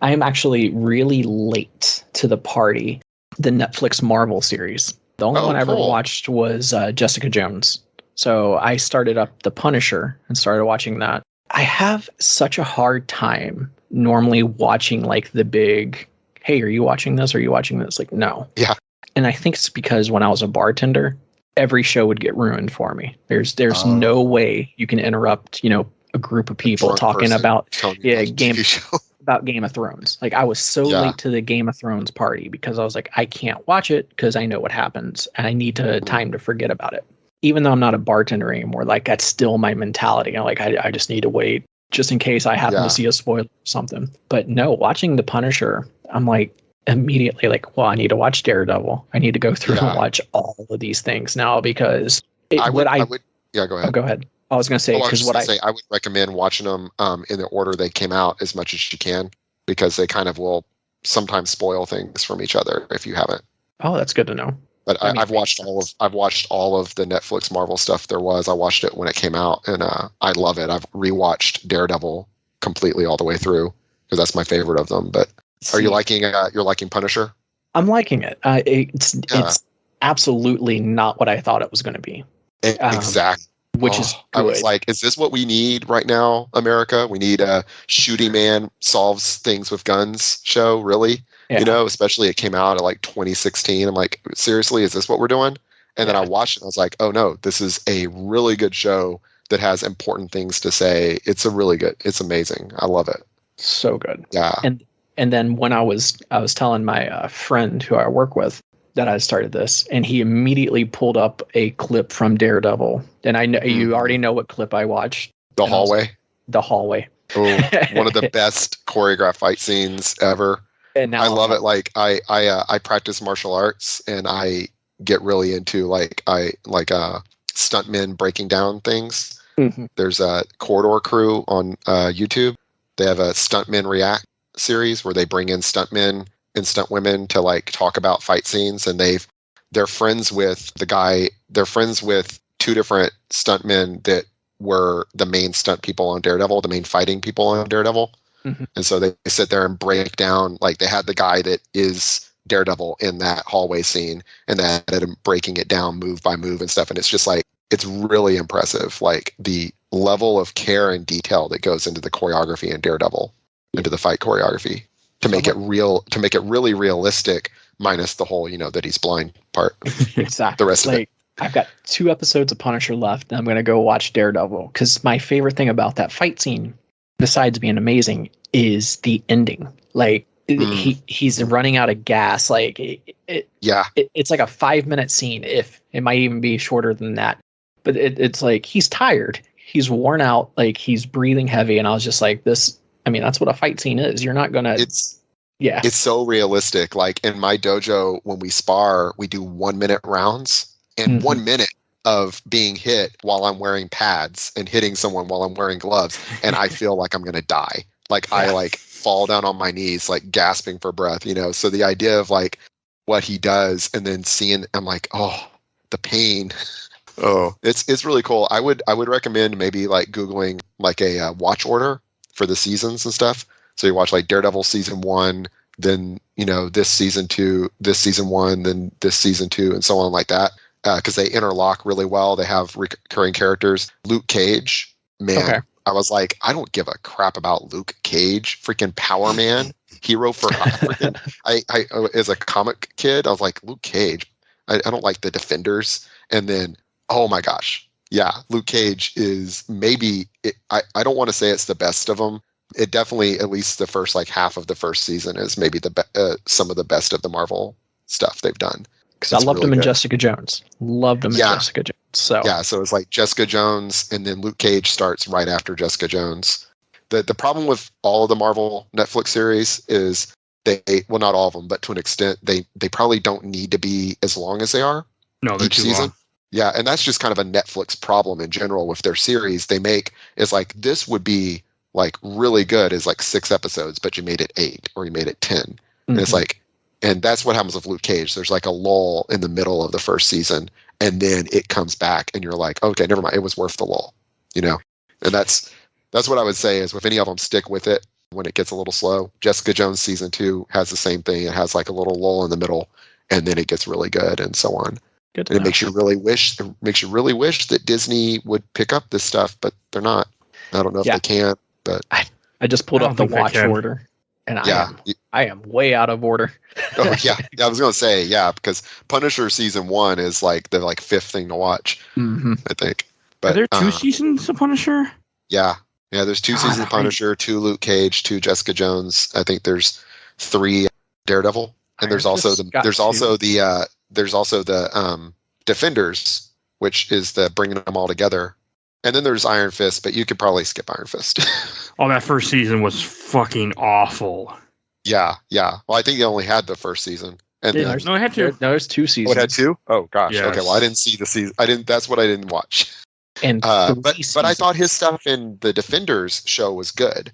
I am actually really late to the party. The Netflix Marvel series. The only one I ever watched was Jessica Jones. So I started up The Punisher and started watching that. I have such a hard time normally watching like the big, hey, are you watching this? Are you watching this? Like, no. Yeah. And I think it's because when I was a bartender, every show would get ruined for me. There's no way you can interrupt, a group of people talking about game about Game of Thrones. Like I was so late to the Game of Thrones party because I was like, I can't watch it because I know what happens and I need time to forget about it. Even though I'm not a bartender anymore, like that's still my mentality. I'm like, I just need to wait just in case I happen to see a spoiler or something. But no, watching The Punisher, I'm like immediately like, well, I need to watch Daredevil. I need to go through and watch all of these things now because I would. Go ahead. Oh, go ahead. I was going to say because I would recommend watching them in the order they came out as much as you can because they kind of will sometimes spoil things from each other if you haven't. Oh, that's good to know. But I've watched all of the Netflix Marvel stuff there was. I watched it when it came out, and I love it. I've rewatched Daredevil completely all the way through because that's my favorite of them. But are you liking Punisher? I'm liking it. It's absolutely not what I thought it was going to be. Exactly. Which is good. I was like, is this what we need right now, America? We need a shooting man solves things with guns show, really? Yeah. You know, especially it came out at like 2016. I'm like, seriously, is this what we're doing? And then I watched it and I was like, oh no, this is a really good show that has important things to say. It's it's amazing. I love it. So good. Yeah. And then when I was telling my friend who I work with that I started this, and he immediately pulled up a clip from Daredevil. And I know you already know what clip I watched. The hallway. Oh, one of the best choreographed fight scenes ever. And now I love it. Like I practice martial arts, and I get really into stuntmen breaking down things. Mm-hmm. There's a Corridor Crew on YouTube. They have a Stuntmen React series where they bring in stuntmen and stunt women to like talk about fight scenes, and they're friends with two different stuntmen that were the main stunt people on Daredevil, the main fighting people on Daredevil. Mm-hmm. And so they sit there and break down, like they had the guy that is Daredevil in that hallway scene, and they had him breaking it down move by move and stuff. And it's just like, it's really impressive, like the level of care and detail that goes into the choreography in Daredevil, into the fight choreography. To make it real, to make it really realistic, minus the whole, that he's blind part. Exactly. The rest of it. I've got 2 episodes of Punisher left, and I'm going to go watch Daredevil because my favorite thing about that fight scene, besides being amazing, is the ending. Like he's running out of gas. Like it's like a 5-minute scene. If it might even be shorter than that, but it's like he's tired, he's worn out, like he's breathing heavy, and I was just like this. I mean, that's what a fight scene is. You're not gonna. It's so realistic. Like in my dojo, when we spar, we do 1-minute rounds, and 1 minute of being hit while I'm wearing pads and hitting someone while I'm wearing gloves, and I feel like I'm gonna die. Like I fall down on my knees, like gasping for breath. So the idea of like what he does, and then seeing, I'm like, oh, the pain. Oh, it's really cool. I would recommend maybe like Googling like a watch order for the seasons and stuff. So you watch like Daredevil season 1, then this season 2, this season 1, then this season 2, and so on like that, because they interlock really well. They have recurring characters. Luke Cage, man, okay. I was like, I don't give a crap about Luke Cage, freaking Power Man, hero for freaking. I as a comic kid, I was like, Luke Cage. I don't like the Defenders, and then oh my gosh. Yeah, Luke Cage is maybe, I don't want to say it's the best of them. It definitely, at least the first like half of the first season is maybe some of the best of the Marvel stuff they've done. Because I loved him in Jessica Jones. Loved him in Jessica Jones. So it's like Jessica Jones, and then Luke Cage starts right after Jessica Jones. The problem with all of the Marvel Netflix series is well, not all of them, but to an extent, they probably don't need to be as long as they are. No, they're too long. Yeah, and that's just kind of a Netflix problem in general with their series. They make is like, this would be like really good as like 6 episodes, but you made it 8 or you made it 10. And it's like, and that's what happens with Luke Cage. There's like a lull in the middle of the first season, and then it comes back, and you're like, okay, never mind, it was worth the lull, And that's what I would say is with any of them, stick with it when it gets a little slow. Jessica Jones season 2 has the same thing. It has like a little lull in the middle, and then it gets really good, and so on. And it makes you really wish that Disney would pick up this stuff, but they're not. I don't know if they can, but I just pulled up the watch order, and I am way out of order. Oh yeah, I was gonna say because Punisher season 1 is like the 5th thing to watch. I think. But are there 2 seasons of Punisher? Yeah, Yeah, there's 2 God, seasons of Punisher, 2 Luke Cage, 2 Jessica Jones. I think there's 3 Daredevil, and there's Iron also Fist the got there's 2. also the there's also the Defenders, which is the bringing them all together. And then there's Iron Fist, but you could probably skip Iron Fist. Oh, that first season was fucking awful. Yeah. Well, I think they only had the first season, and Yeah, then No, it had to. There's 2 oh, seasons. it had 2. Oh gosh. Yes. Okay. Well, I didn't see the season. I didn't. That's what I didn't watch. And But I thought his stuff in the Defenders show was good.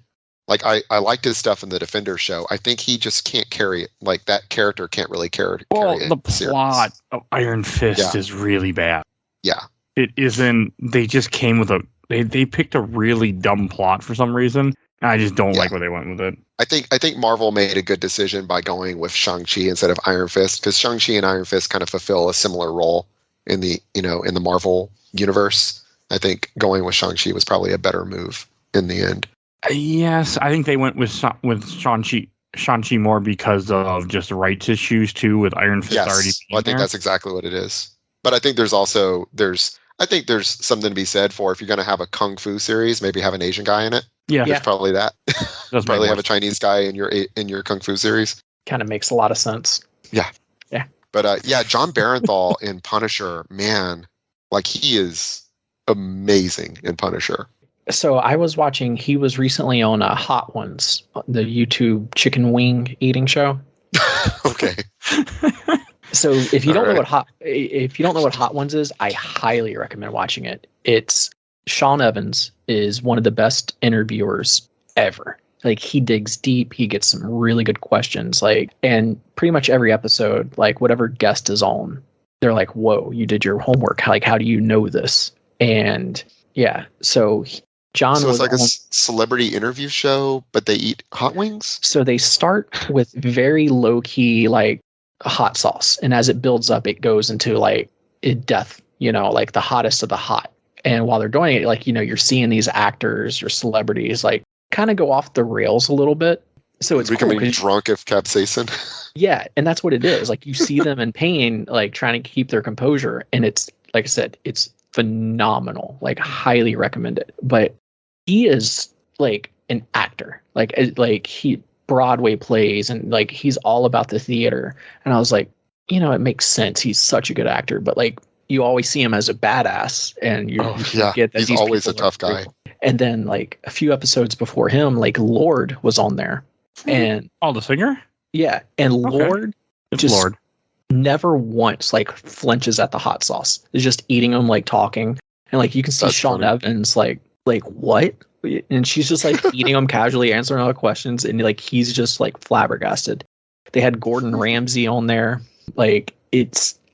Like I liked his stuff in the Defenders show. I think he just can't carry it. Like that character can't really carry Well, a the series. plot of Iron Fist Yeah. is really bad. Yeah. It isn't. They just came with they picked a really dumb plot for some reason. And I just don't like where they went with it. I think Marvel made a good decision by going with Shang-Chi instead of Iron Fist, because Shang-Chi and Iron Fist kind of fulfill a similar role in the in the Marvel universe. I think going with Shang-Chi was probably a better move in the end. Yes, I think they went with Shang-Chi more because of just rights issues too, with Iron Fist already being Well, I think there. that's exactly what it is. But I think there's something to be said for, if you're going to have a kung fu series, maybe have an Asian guy in it. Yeah, There's probably that. does Probably make have more a Chinese guy in your kung fu series. kind of makes a lot of sense. But John Barenthal in Punisher, man, like he is amazing in Punisher. So I was watching. He was recently on Hot Ones, the YouTube chicken wing eating show. Okay. So if you don't All know right. if you don't know what Hot Ones is, I highly recommend watching it. It's Sean Evans is one of the best interviewers ever. Like he digs deep, he gets some really good questions. Like, and pretty much every episode, like whatever guest is on, they're like, "Whoa, you did your homework. Like, how do you know this?" And yeah, so John So was it's like a on, celebrity interview show, but they eat hot wings? so they start with very low key like hot sauce, and as it builds up, it goes into like death. Like the hottest of the hot. And while they're doing it, like you're seeing these actors or celebrities like kind of go off the rails a little bit. So it's cool Becoming 'cause- drunk of capsaicin. yeah, and that's what it is. Like you see them in pain, like trying to keep their composure, and it's like I said, it's phenomenal. Like highly recommend it. But he is like an actor, like he Broadway plays, and like he's all about the theater. And I was like, it makes sense. He's such a good actor, but like you always see him as a badass, and you forget that he's these always a people are tough guy. real. And then like a few episodes before him, like Lord was on there, and Oh, the singer? yeah, and Okay. Lord It's Just- Lord. never once like flinches at the hot sauce. Is just eating them, like talking, and like you can see That's Sean funny. Evans like what, and she's just like eating them casually, answering all the questions, and like he's just like flabbergasted. They had Gordon Ramsay on there. Like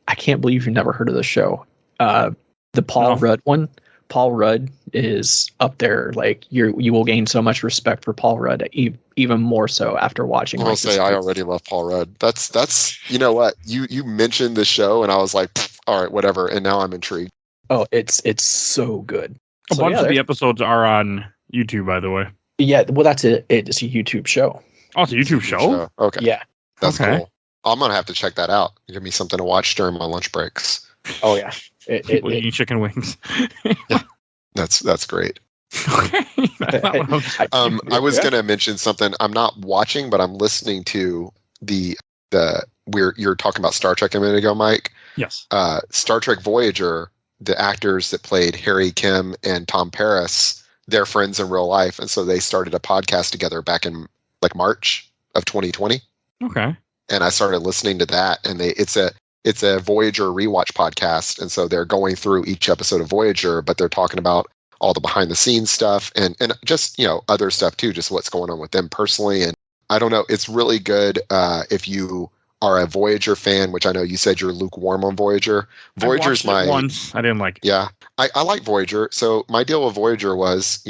I can't believe you've never heard of the show. The Paul No. Rudd one. Paul Rudd is up there. Like you will gain so much respect for Paul Rudd, even more so after watching. I'll like, say I already love Paul Rudd. That's you know what, you mentioned the show and I was like, "Pfft, all right, whatever," and now I'm intrigued. Oh, it's so good. A So, bunch yeah, of the there- episode are on YouTube, by the way. yeah, well, that's it. It's a YouTube show. Oh, it's a YouTube show? Okay, Yeah. that's Okay. cool. I'm gonna have to check that out. Give me something to watch during my lunch breaks. Oh yeah. People eating chicken wings. That's great. Okay. That's not what I was- I was Yeah. gonna mention something. I'm not watching, but I'm listening to you're talking about Star Trek a minute ago, Mike. Yes. Star Trek Voyager, the actors that played Harry Kim and Tom Paris, they're friends in real life, and so they started a podcast together back in like March of 2020. Okay. And I started listening to that, and it's a Voyager rewatch podcast, and so they're going through each episode of Voyager, but they're talking about all the behind the scenes stuff and just other stuff too, just what's going on with them personally. And I don't know, it's really good if you are a Voyager fan, which I know you said you're lukewarm on Voyager. Voyager's I watched it my once. I didn't like it. yeah, I like Voyager. So my deal with Voyager was,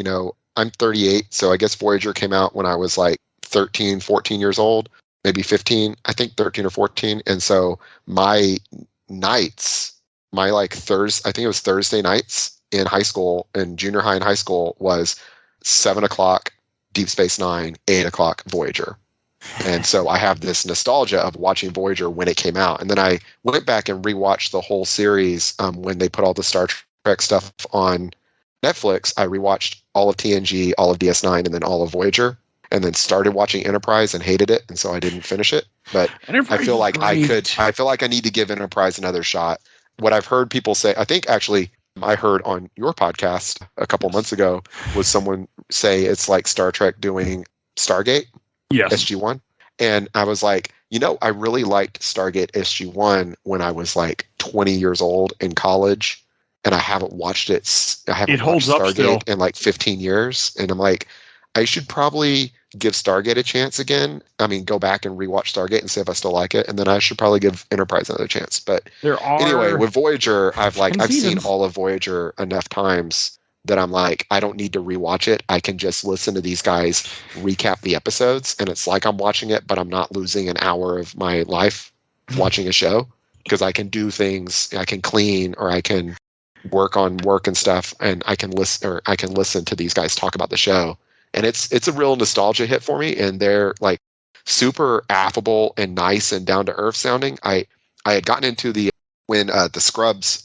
I'm 38, so I guess Voyager came out when I was like 13, 14 years old, maybe 15, I think 13 or 14. And so my nights, I think it was Thursday nights in high school, in junior high and high school, was 7:00 Deep Space Nine, 8:00 Voyager. And so I have this nostalgia of watching Voyager when it came out. And then I went back and rewatched the whole series when they put all the Star Trek stuff on Netflix, I rewatched all of TNG, all of DS9, and then all of Voyager, and then started watching Enterprise and hated it, and so I didn't finish it. But Enterprise I feel like is I feel like I need to give Enterprise another shot. What I've heard people say, I think actually I heard on your podcast a couple months ago, was someone say it's like Star Trek doing Stargate, yes. SG-1. And I was like, I really liked Stargate SG-1 when I was like 20 years old in college, and I haven't watched it. I haven't holds watched up still. Stargate in like 15 years. And I'm like, I should probably give Stargate a chance again. I mean, go back and rewatch Stargate and see if I still like it. And then I should probably give Enterprise another chance. But anyway, with Voyager, I've seen all of Voyager enough times that I'm like, I don't need to rewatch it. I can just listen to these guys recap the episodes, and it's like I'm watching it, but I'm not losing an hour of my life watching a show, because I can do things. I can clean, or I can work on work and stuff, and I can listen to these guys talk about the show. And it's a real nostalgia hit for me, and they're like super affable and nice and down to earth sounding. I had gotten into when the Scrubs,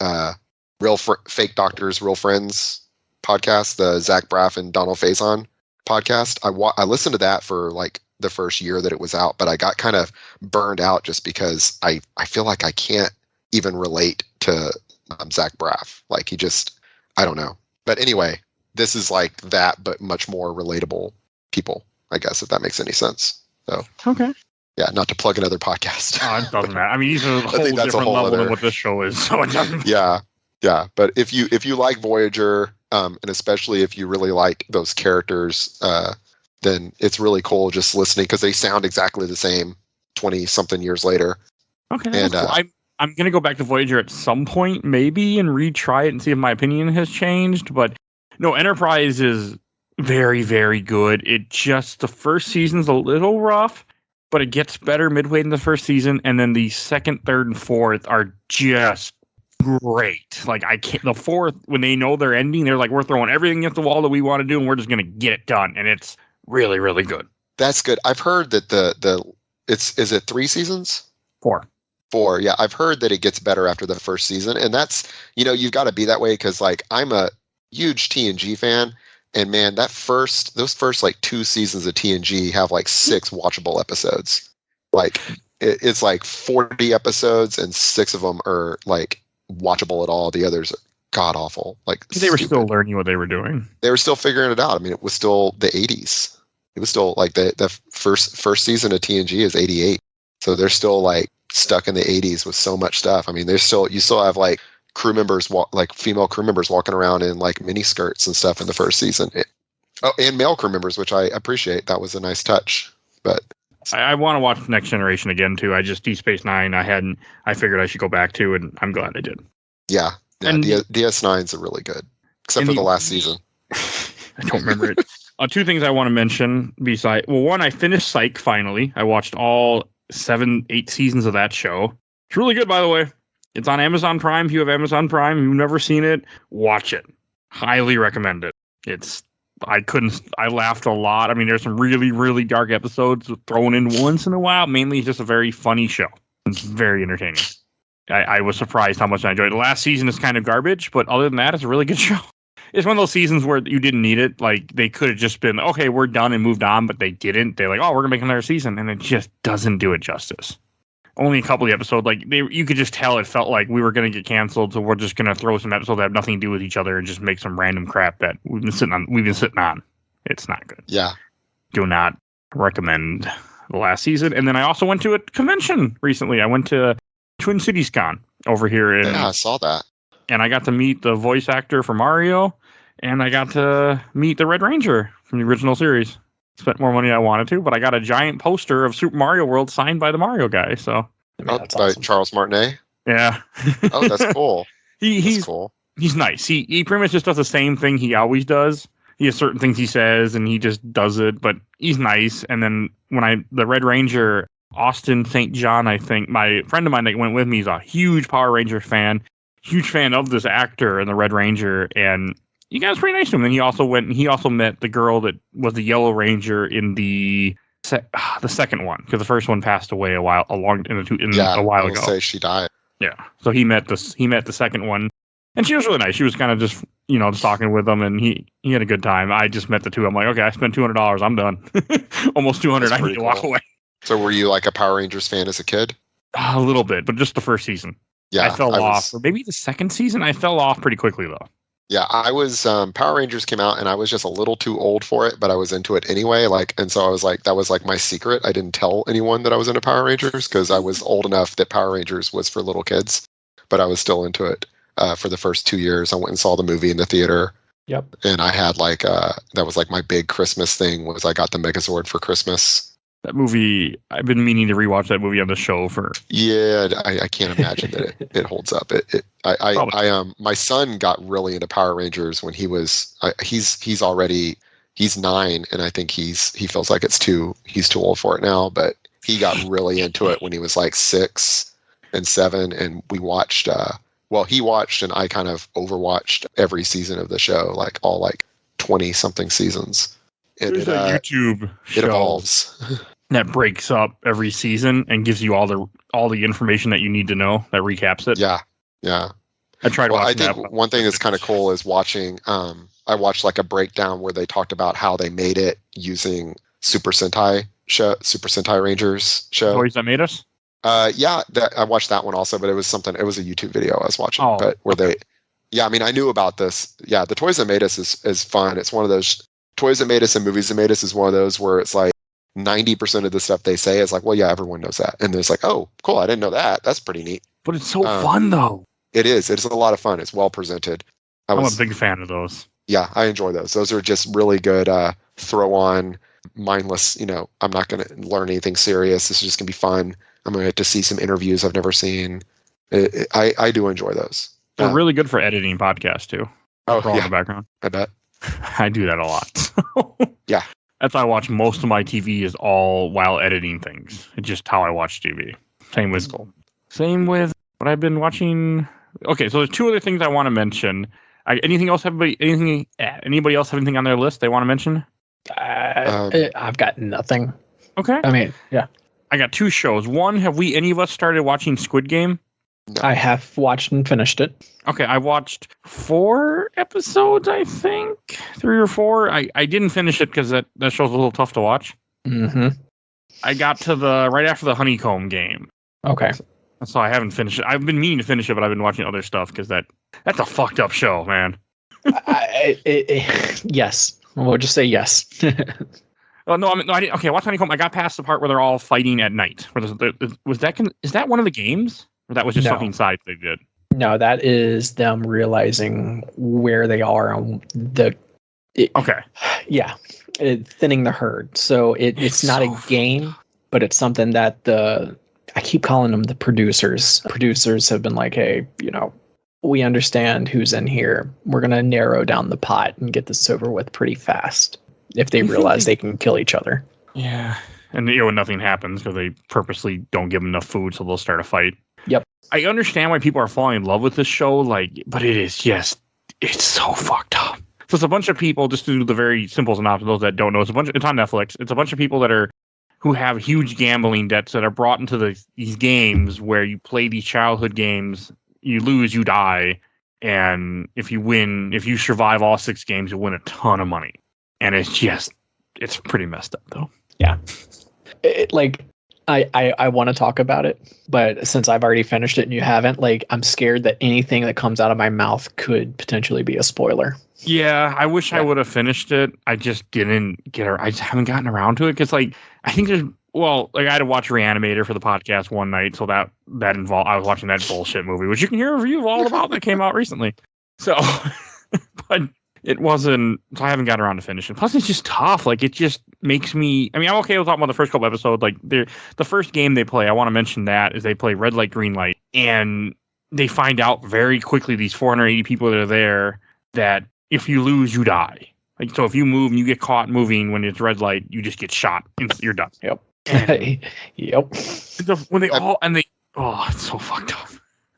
Fake Doctors, Real Friends podcast, the Zach Braff and Donald Faison podcast. I listened to that for like the first year that it was out, but I got kind of burned out just because I feel like I can't even relate to Zach Braff. Like I don't know. But anyway, this is like that, but much more relatable people, I guess, if that makes any sense. So okay. Yeah, not to plug another podcast. It doesn't matter. I mean, he's a whole different level than what this show is. So it doesn't matter. Yeah. But if you like Voyager, and especially if you really like those characters, then it's really cool just listening, because they sound exactly the same 20-something years later. Okay, that's cool. I'm going to go back to Voyager at some point, maybe, and retry it and see if my opinion has changed. But no, Enterprise is very, very good. The first season's a little rough, but it gets better midway in the first season, and then the second, third, and fourth are just great. Like, the fourth, when they know they're ending, they're like, we're throwing everything against the wall that we want to do, and we're just going to get it done. And it's really, really good. That's good. I've heard that is it 3 seasons? 4. 4. Yeah. I've heard that it gets better after the first season. And that's, you've got to be that way, because like I'm a huge TNG fan, and man, those first like 2 seasons of TNG have like 6 watchable episodes. Like it's like 40 episodes, and 6 of them are like watchable at all. The others are god awful. Like they were still learning what they were doing. They were still figuring it out. I mean, it was still the 80s. It was still like the first season of TNG is 88. So they're still like stuck in the 80s with so much stuff. I mean, you still have like crew members, like female crew members walking around in like mini skirts and stuff in the first season. And male crew members, which I appreciate. That was a nice touch. But I want to watch Next Generation again too. Deep Space Nine, I figured I should go back to, and I'm glad I did. Yeah. And DS9's are really good, except for the last season. I don't remember it. 2 things I want to mention one, I finished Psych finally. I watched all 7-8 seasons of that show. It's really good, by the way. It's on Amazon Prime. If you have Amazon Prime, you've never seen it, watch it. Highly recommend it. I laughed a lot. I mean, there's some really, really dark episodes thrown in once in a while. Mainly it's just a very funny show. It's very entertaining. I was surprised how much I enjoyed it. The last season is kind of garbage, but other than that, it's a really good show. It's one of those seasons where you didn't need it. Like, they could have just been, okay, we're done and moved on, but they didn't. They're like, oh, we're going to make another season, and it just doesn't do it justice. Only a couple of episodes, like, you could just tell it felt like we were going to get canceled, so we're just going to throw some episodes that have nothing to do with each other and just make some random crap that we've been sitting on. It's not good. Yeah. Do not recommend the last season. And then I also went to a convention recently. I went to Twin Cities Con over here. Yeah, I saw that. And I got to meet the voice actor for Mario, and I got to meet the Red Ranger from the original series. Spent more money than I wanted to, but I got a giant poster of Super Mario World signed by the Mario guy. So, by awesome. Charles Martinet. Yeah. Oh, that's cool. He's cool. He's nice. He pretty much just does the same thing he always does. He has certain things he says, and he just does it. But he's nice. And then the Red Ranger, Austin St. John, I think, my friend of mine that went with me is a huge Power Ranger fan, huge fan of this actor and the Red Ranger, and you guys pretty nice to him. And he also met the girl that was the Yellow Ranger in the second one, because the first one passed away a while ago. Say she died. Yeah. So he met the second one. And she was really nice. She was kind of just, just talking with him, and he had a good time. I just met the two. I'm like, okay, I spent $200. I'm done. Almost 200. I need to walk away. So were you like a Power Rangers fan as a kid? A little bit, but just the first season. Yeah, I fell off. Or maybe the second season, I fell off pretty quickly, though. Yeah, I was Power Rangers came out and I was just a little too old for it, but I was into it anyway. And so I was like, that was like my secret. I didn't tell anyone that I was into Power Rangers because I was old enough that Power Rangers was for little kids, but I was still into it for the first 2 years. I went and saw the movie in the theater. Yep. And I had that was like my big Christmas thing was I got the Megazord for Christmas. That movie, I've been meaning to rewatch that movie on the show for. Yeah, I can't imagine that it holds up. My son got really into Power Rangers when he was he's 9 and I think he feels like he's too old for it now, but he got really into it when he was like 6 and 7, and we watched. He watched and I kind of overwatched every season of the show, like all 20 something seasons. There's a YouTube show. It evolves. That breaks up every season and gives you all the information that you need to know. That recaps it. Yeah. I tried watching that. I think one thing that's kind of cool is watching. I watched like a breakdown where they talked about how they made it using Super Sentai Rangers show. Toys That Made Us. Yeah, I watched that one also, but it was a YouTube video I was watching. I knew about this. Yeah, the Toys That Made Us is fun. It's one of those Toys That Made Us and Movies That Made Us is one of those where it's like 90% of the stuff they say is like, well, yeah, everyone knows that. And it's like, oh, cool, I didn't know that. That's pretty neat. But it's so fun, though. It is. It's a lot of fun. It's well presented. I'm a big fan of those. Yeah, I enjoy those. Those are just really good throw-on, mindless, I'm not going to learn anything serious. This is just going to be fun. I'm going to get to see some interviews I've never seen. I do enjoy those. They're really good for editing podcasts, too. Oh, yeah. In the background. I bet. I do that a lot. Yeah. That's how I watch most of my TV is all while editing things. It's just how I watch TV. Same with what I've been watching. Okay, so there's two other things I want to mention. Anybody else have anything on their list they want to mention? I've got nothing. Okay. I mean, yeah. I got two shows. One, have any of us started watching Squid Game? No. I have watched and finished it. Okay, I watched 4 episodes, I think. 3 or 4. I didn't finish it because that show's a little tough to watch. Mm-hmm. I got to right after the honeycomb game. Okay. So I haven't finished it. I've been meaning to finish it, but I've been watching other stuff because that's a fucked up show, man. Yes. We'll just say yes. Well, no, I didn't. Okay, watch honeycomb. I got past the part where they're all fighting at night. Is that one of the games? Or that was just something side they did? No, that is them realizing where they are on okay. Yeah, thinning the herd. So it's not a game, but it's something that I keep calling them the producers. Producers have been like, hey, we understand who's in here. We're going to narrow down the pot and get this over with pretty fast if they realize they can kill each other. Yeah. And nothing happens because they purposely don't give them enough food, so they'll start a fight. Yep. I understand why people are falling in love with this show, but it is just, it's so fucked up. So it's a bunch of people, just to do the very simple synopsis, those that don't know, it's on Netflix. It's a bunch of people who have huge gambling debts that are brought into these games where you play these childhood games, you lose, you die, and if you survive all 6 games, you win a ton of money. And it's pretty messed up, though. Yeah. I want to talk about it, but since I've already finished it and you haven't, I'm scared that anything that comes out of my mouth could potentially be a spoiler. Yeah, I wish I would have finished it. I just didn't I just haven't gotten around to it because, I think I had to watch Reanimator for the podcast one night, so that involved I was watching that bullshit movie, which you can hear a review all about that came out recently. So, but it wasn't. So I haven't gotten around to finishing. Plus, it's just tough. It just makes me. I mean, I'm okay with talking about the first couple episodes. The first game they play, I want to mention that is they play red light, green light, and they find out very quickly these 480 people that are there that if you lose, you die. So if you move and you get caught moving when it's red light, you just get shot and you're done. Yep. Yep. When it's so fucked up.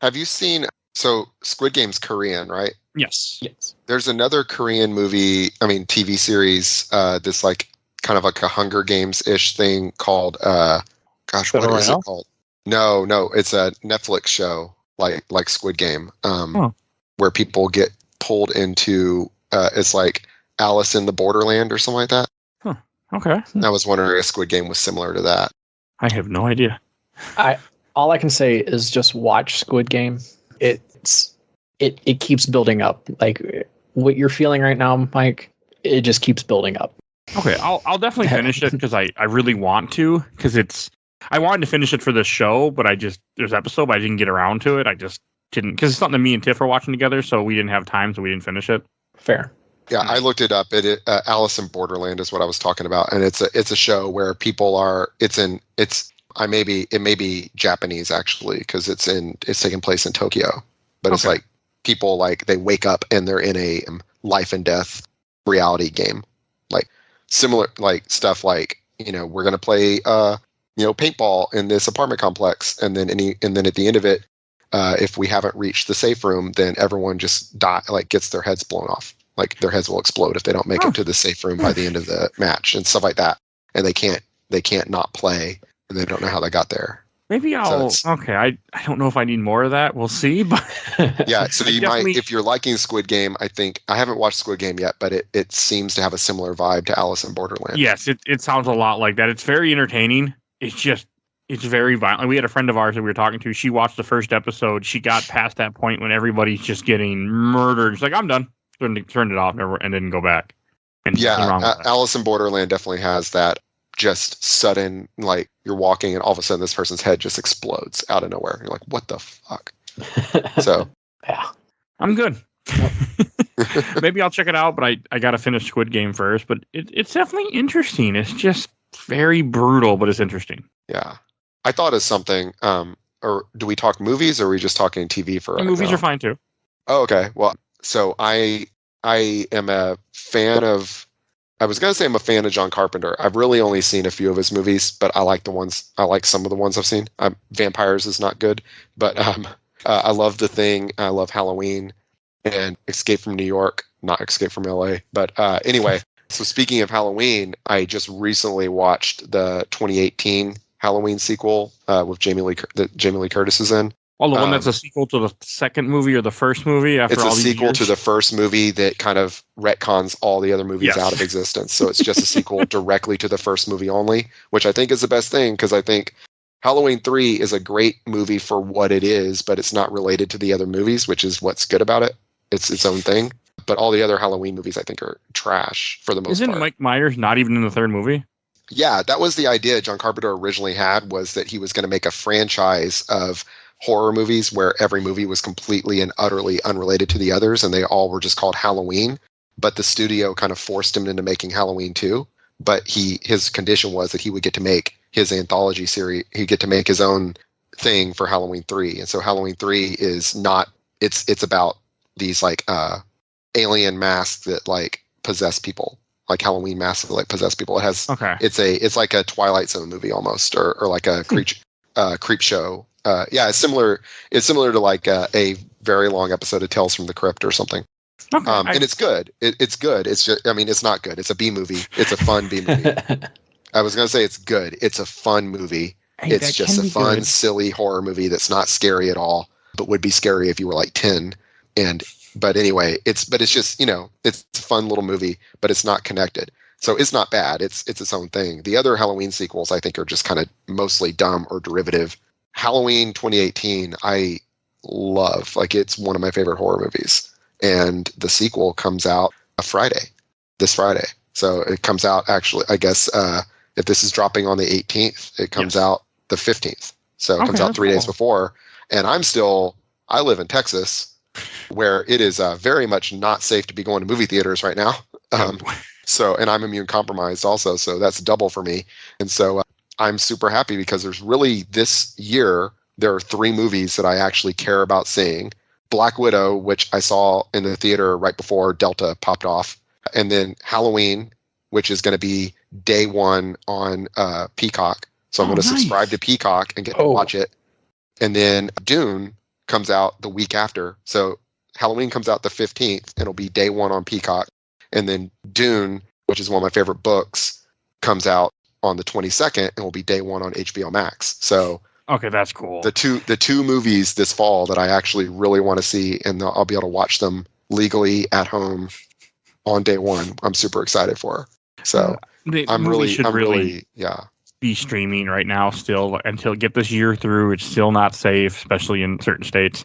Have you seen? So Squid Game's Korean, right? Yes. There's another Korean TV series, this kind of like a Hunger Games-ish thing called, what is it called? No, it's a Netflix show, like Squid Game. where people get pulled into it's like Alice in the Borderland or something like that. Huh. Okay. I was wondering if Squid Game was similar to that. I have no idea. All I can say is just watch Squid Game. It keeps building up. Like what you're feeling right now, Mike, it just keeps building up. Okay, I'll definitely finish it because I really want to, because I wanted to finish it for this show, but there's episode, but I didn't get around to it. I just didn't, because it's something that me and Tiff are watching together, so we didn't have time, so we didn't finish it. Fair. Yeah, I looked it up. Alice in Borderland is what I was talking about, and it's a show where people are. It may be Japanese actually, because it's taking place in Tokyo, but It's like people like they wake up and they're in a life and death reality game, like similar like stuff like we're gonna play paintball in this apartment complex, and then at the end of it, if we haven't reached the safe room, then everyone just gets their heads blown off. Like their heads will explode if they don't make it to the safe room by the end of the match and stuff like that. And they can't not play, and they don't know how they got there. Maybe I don't know if I need more of that. We'll see. But yeah, so you might, if you're liking Squid Game, I think I haven't watched Squid Game yet, but it seems to have a similar vibe to Alice in Borderland. Yes, it sounds a lot like that. It's very entertaining. It's very violent. We had a friend of ours that we were talking to. She watched the first episode. She got past that point when everybody's just getting murdered. She's like, I'm done. Turned it off and didn't go back. And yeah, Alice in Borderland definitely has that just sudden, like you're walking and all of a sudden this person's head just explodes out of nowhere. You're like, what the fuck? So yeah, I'm good. Maybe I'll check it out, but I got to finish Squid Game first. But it's definitely interesting. It's just very brutal, but it's interesting. Yeah. I thought of something, or do we talk movies or are we just talking TV for movies are fine too. Oh, okay. Well, so I am a fan of, I was going to say I'm a fan of John Carpenter. I've really only seen a few of his movies, but I like some of the ones I've seen. Vampires is not good, but I love The Thing. I love Halloween and Escape from New York, not Escape from LA. But anyway, so speaking of Halloween, I just recently watched the 2018 Halloween sequel with Jamie Lee Curtis is in. Oh, the one that's a sequel to the second movie or the first movie after all these years? It's a sequel to the first movie that kind of retcons all the other movies out of existence. So it's just a sequel directly to the first movie only, which I think is the best thing, because I think Halloween 3 is a great movie for what it is, but it's not related to the other movies, which is what's good about it. It's its own thing. But all the other Halloween movies, I think, are trash for the most part. Isn't Mike Myers not even in the third movie? Yeah, that was the idea John Carpenter originally had, was that he was going to make a franchise of horror movies where every movie was completely and utterly unrelated to the others, and they all were just called Halloween. But the studio kind of forced him into making Halloween 2. But his condition was that he would get to make his anthology series. He'd get to make his own thing for Halloween 3. And so Halloween 3 is not, it's about these like alien masks that like possess people, like Halloween masks that like possess people. It has, it's like a Twilight Zone movie almost, or like a creep show. Yeah, it's similar to like a very long episode of Tales from the Crypt or something. Okay, and it's good. It's good. It's just, I mean, it's not good. It's a B movie. It's a fun B movie. I was gonna say it's good. It's a fun movie. It's just a fun, silly horror movie that's not scary at all, but would be scary if you were like 10. But anyway, it's just, it's a fun little movie, but it's not connected. So it's not bad. It's its own thing. The other Halloween sequels, I think, are just kind of mostly dumb or derivative. Halloween 2018, I love. Like, it's one of my favorite horror movies. And the sequel comes out this Friday. So it comes out, actually, I guess, if this is dropping on the 18th, it comes out the 15th. So it comes out 3 days before. And I live in Texas, where it is very much not safe to be going to movie theaters right now. And I'm immune compromised also, so that's double for me. And so I'm super happy because there's really, this year, there are 3 movies that I actually care about seeing. Black Widow, which I saw in the theater right before Delta popped off. And then Halloween, which is going to be day 1 on Peacock. So I'm going to subscribe to Peacock and get to watch it. And then Dune comes out the week after. So Halloween comes out the 15th, and it'll be day 1 on Peacock. And then Dune, which is one of my favorite books, comes out on the 22nd, and will be day 1 on HBO Max. So Okay, that's cool. The two movies this fall that I actually really want to see, and I'll be able to watch them legally at home on day one. I'm super excited for. So I'm really be streaming right now still until get this year through. It's still not safe, especially in certain states.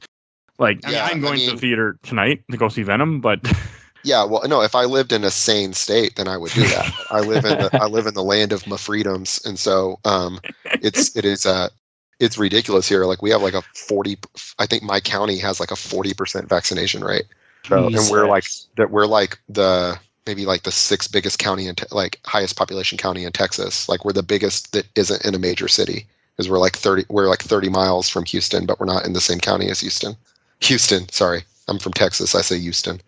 Like, I'm going to the theater tonight to go see Venom, but yeah, well, no, if I lived in a sane state, then I would do that. I live in the land of my freedoms, and so it's ridiculous here. Like we have like a 40. I think my county has like a 40% vaccination rate. So, and we're like the maybe like the sixth biggest county like highest population county in Texas. Like we're the biggest that isn't in a major city, because we're like 30 miles from Houston, but we're not in the same county as Houston. Houston, sorry, I'm from Texas. I say Houston.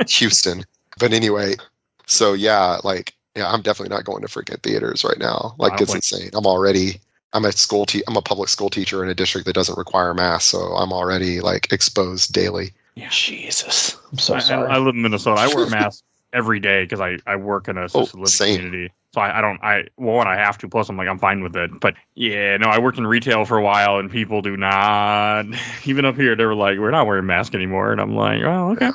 Houston. But anyway, so I'm definitely not going to freaking theaters right now. Like it's insane. I'm a public school teacher in a district that doesn't require masks, so I'm already like exposed daily. Yeah. Jesus. I'm so sorry. I live in Minnesota. I wear a mask every day because I work in a assisted living community. So when I have to, plus I'm fine with it. But yeah, no, I worked in retail for a while and people do not, even up here, they were like, we're not wearing masks anymore. And I'm like, oh, okay.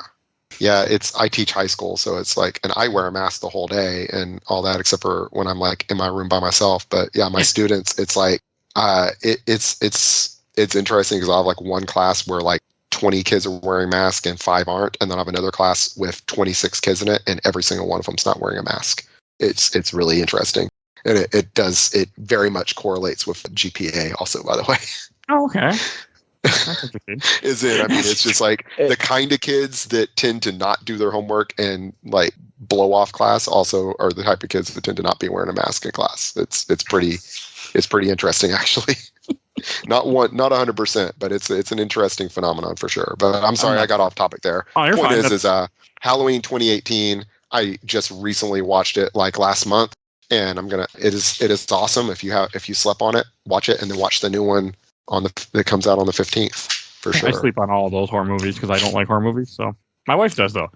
Yeah, I teach high school, so it's like, and I wear a mask the whole day and all that, except for when I'm like in my room by myself. But yeah, my students, it's like, it's interesting because I have like one class where like 20 kids are wearing masks and 5 aren't, and then I have another class with 26 kids in it, and every single one of them's not wearing a mask. It's really interesting, and it very much correlates with GPA also, by the way. Oh, okay. That's interesting. Is it? I mean, it's just like the kind of kids that tend to not do their homework and like blow off class also are the type of kids that tend to not be wearing a mask in class. It's pretty interesting, actually. Not 100%, but it's an interesting phenomenon for sure. But I'm sorry, I got off topic there. Oh, you're fine. Is Halloween 2018. I just recently watched it like last month, and it is awesome. If you slept on it, watch it, and then watch the new one that comes out on the 15th for sure. I sleep on all of those horror movies because I don't like horror movies. So my wife does though.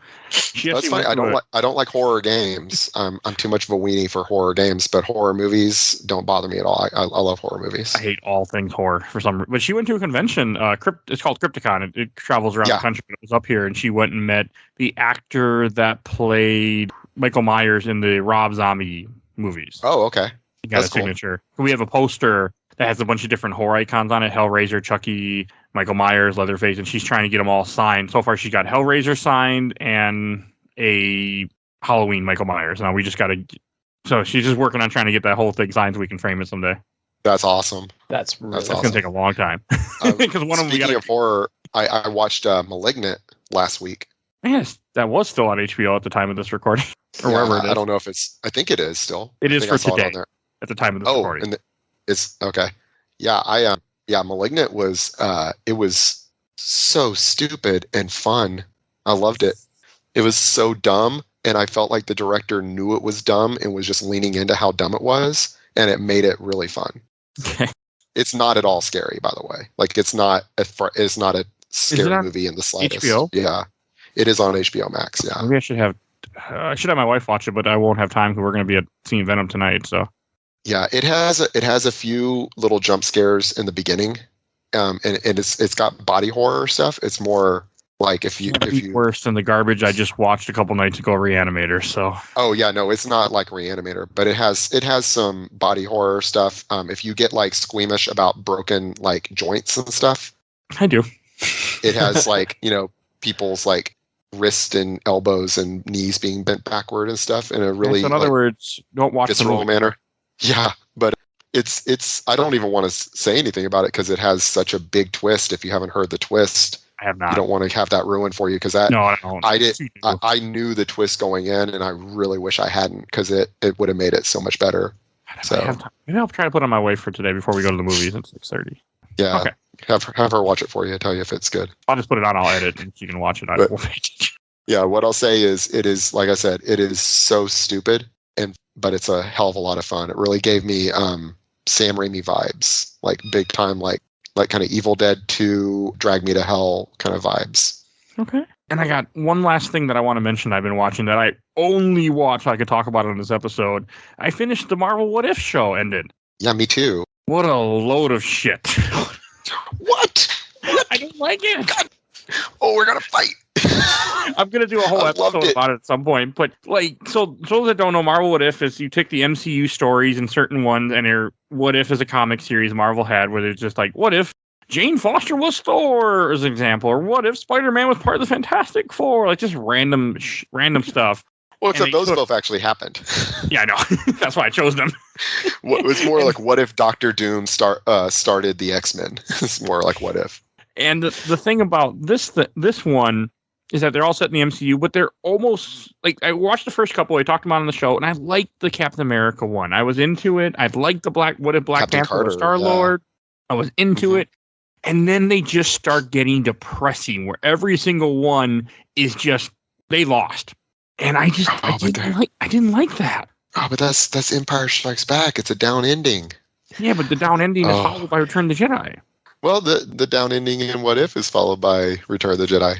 That's fine. I don't like horror games. I'm too much of a weenie for horror games, but horror movies don't bother me at all. I love horror movies. I hate all things horror for some reason. But she went to a convention. It's called Crypticon. It travels around the country. It was up here, and she went and met the actor that played Michael Myers in the Rob Zombie movies. Oh, okay. He got a signature. We have a poster that has a bunch of different horror icons on it: Hellraiser, Chucky, Michael Myers, Leatherface, and she's trying to get them all signed. So far, she got Hellraiser signed and a Halloween Michael Myers. Now we just got to. So she's just working on trying to get that whole thing signed so we can frame it someday. That's awesome. That's going to take a long time. Because one of them. Speaking of horror, I watched Malignant last week. Yes, that was still on HBO at the time of this recording, or wherever it is. I don't know if it's. I think it is still. It is for today. At the time of this recording. It's okay. Yeah, Malignant was it was so stupid and fun. I loved it. It was so dumb, and I felt like the director knew it was dumb and was just leaning into how dumb it was, and it made it really fun. Okay. It's not at all scary, by the way. Like it's not a scary movie in the slightest. HBO? Yeah. It is on HBO Max, yeah. Maybe I should have my wife watch it, but I won't have time because we're going to be seeing Venom tonight, so. Yeah, it has a few little jump scares in the beginning, and it's got body horror stuff. It's more like if you worse than the garbage I just watched a couple nights ago, Reanimator. So oh yeah, no, it's not like Reanimator, but it has some body horror stuff. If you get like squeamish about broken like joints and stuff, I do. It has like people's like wrists and elbows and knees being bent backward and stuff in a really in other words, don't watch the movie. Manner. Yeah, but it's I don't even want to say anything about it because it has such a big twist. If you haven't heard the twist, I have not. You don't want to have that ruined for you because that. No, I don't. I knew the twist going in, and I really wish I hadn't because it would have made it so much better. So maybe I'll try to put on my wife for today before we go to the movies at 6:30. Yeah. Okay. Have her watch it for you. Tell you if it's good. I'll just put it on. I'll edit, and you can watch it. Yeah. What I'll say is, it is like I said, it is so stupid, but it's a hell of a lot of fun. It really gave me Sam Raimi vibes, like big time, like kind of Evil Dead 2, Drag Me to Hell kind of vibes. Okay. And I got one last thing that I want to mention I've been watching that I only watch I could talk about it on this episode. I finished the Marvel What If show ended. Yeah, me too. What a load of shit. What? I don't like it. God. Oh, we're gonna fight. I'm gonna do a whole episode about it at some point. But like, so those that don't know, Marvel What If is you take the MCU stories and certain ones, and they're What If is a comic series Marvel had where there's just like, what if Jane Foster was Thor, as an example, or what if Spider-Man was part of the Fantastic Four, like just random stuff. Well, except those both actually happened. Yeah, I know. That's why I chose them. It was more like, what if Doctor Doom started the X-Men? It's more like, what if. And the thing about this one is that they're all set in the MCU, but they're almost like, I watched the first couple. I talked about on the show, and I liked the Captain America one. I was into it. I liked the What if Black Captain Panther Carter, was Star-Lord. Yeah. I was into it. And then they just start getting depressing, where every single one is just, they lost. And I didn't like that. Oh, but that's Empire Strikes Back. It's a down ending. Yeah, but the down ending is followed by Return of the Jedi. Well, the down ending in What If is followed by Return of the Jedi.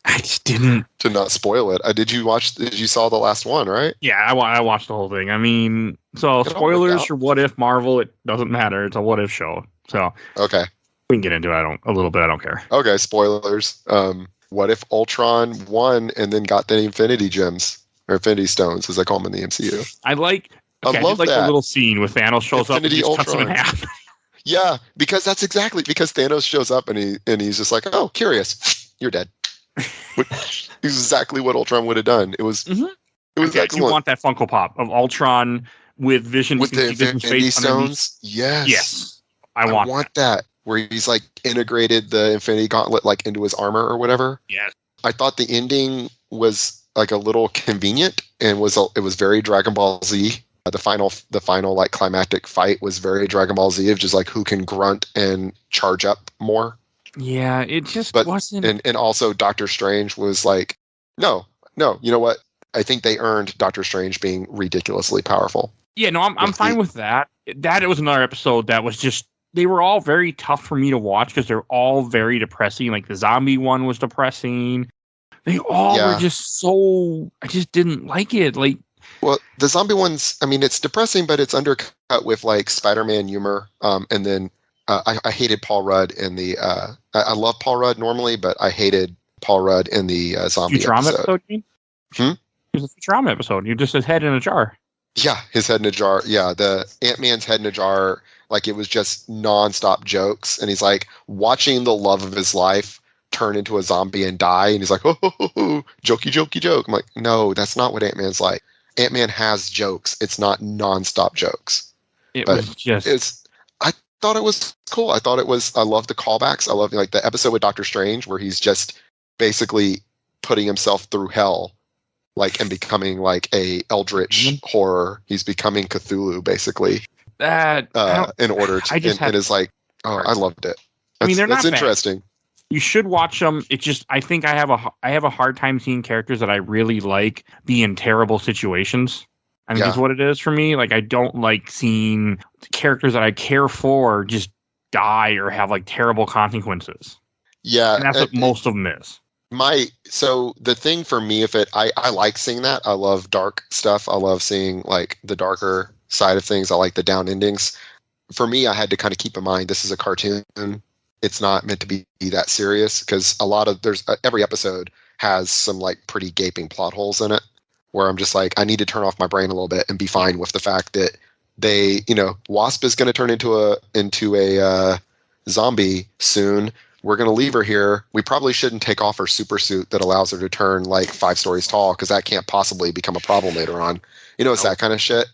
I just didn't. To not spoil it. Did you saw the last one, right? Yeah, I watched the whole thing. I mean, so spoilers for What If Marvel, it doesn't matter. It's a What If show. So okay. We can get into it. A little bit. I don't care. Okay, spoilers. What if Ultron won and then got the Infinity Gems or Infinity Stones, as I call them in the MCU? I like that. The little scene with Thanos shows Infinity up and Ultron. cuts him in half. Yeah, because Thanos shows up and he's just like, oh, curious, you're dead. Which is exactly what Ultron would have done. It was it was excellent. You want that Funko Pop of Ultron with Vision with the Infinity Stones? Yes. I want that. Where he's like integrated the Infinity Gauntlet like into his armor or whatever. Yes. I thought the ending was like a little convenient and it was very Dragon Ball Z. The final like climactic fight was very Dragon Ball Z of just like who can grunt and charge up more. Yeah, it just wasn't. And also Doctor Strange was like, no, you know what? I think they earned Doctor Strange being ridiculously powerful. Yeah, no, I'm fine with that. It was another episode that was just, they were all very tough for me to watch because they're all very depressing. Like the zombie one was depressing. They all were just so, I just didn't like it. Like, well, the zombie ones, I mean, it's depressing, but it's undercut with like Spider-Man humor. And then I hated Paul Rudd in the, I love Paul Rudd normally, but I hated Paul Rudd in the zombie Futurama episode. It was a Futurama episode. You just his head in a jar. Yeah, his head in a jar. Yeah, the Ant-Man's head in a jar. Like it was just nonstop jokes, and he's like watching the love of his life turn into a zombie and die, and he's like, oh, jokey, jokey, joke. I'm like, no, that's not what Ant-Man's like. Ant-Man has jokes. It's not nonstop jokes. I thought it was cool. I love the callbacks. I love like the episode with Doctor Strange where he's just basically putting himself through hell, like, and becoming like a eldritch horror. He's becoming Cthulhu basically. That in order to, and is like, oh, I loved it. That's interesting. You should watch them. It's just, I think I have a hard time seeing characters that I really like be in terrible situations. I think that's what it is for me. Like, I don't like seeing characters that I care for just die or have like terrible consequences. Yeah, and that's what most of them is. So the thing for me, I like seeing that. I love dark stuff. I love seeing like the darker side of things. I like the down endings. For me, I had to kind of keep in mind this is a cartoon. It's not meant to be that serious because every episode has some like pretty gaping plot holes in it where I'm just like, I need to turn off my brain a little bit and be fine with the fact that they, Wasp is going to turn into a zombie soon. We're going to leave her here. We probably shouldn't take off her super suit that allows her to turn like 5 stories tall because that can't possibly become a problem later on. It's that kind of shit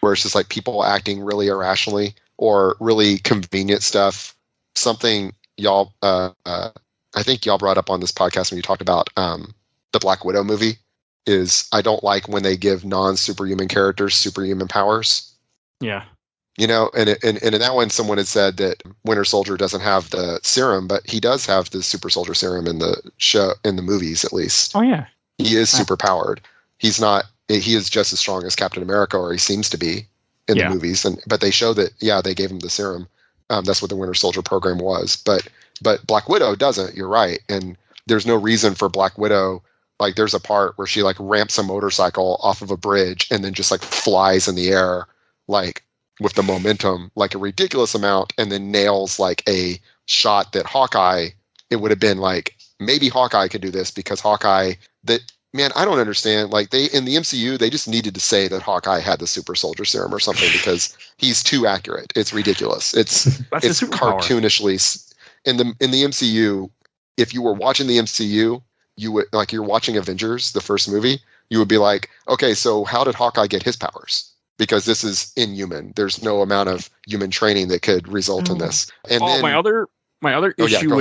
where it's just like people acting really irrationally or really convenient stuff. Something y'all, I think y'all brought up on this podcast when you talked about the Black Widow movie is I don't like when they give non-superhuman characters superhuman powers. Yeah. And in that one, someone had said that Winter Soldier doesn't have the serum, but he does have the super soldier serum in the show, in the movies, at least. Oh, yeah. He is super powered. He is just as strong as Captain America, or he seems to be in the movies. But they show that, they gave him the serum. That's what the Winter Soldier program was. But Black Widow doesn't, you're right. And there's no reason for Black Widow. Like there's a part where she like ramps a motorcycle off of a bridge and then just like flies in the air like with the momentum like a ridiculous amount, and then nails like a shot that Hawkeye, it would have been like, maybe Hawkeye could do this because Hawkeye, that, man, I don't understand. Like they, in the MCU, they just needed to say that Hawkeye had the super soldier serum or something because he's too accurate. It's ridiculous. It's cartoonishly in the MCU. If you were watching the MCU, you would, like, you're watching Avengers, the first movie, you would be like, okay, so how did Hawkeye get his powers? Because this is inhuman. There's no amount of human training that could result in this. And then my other issue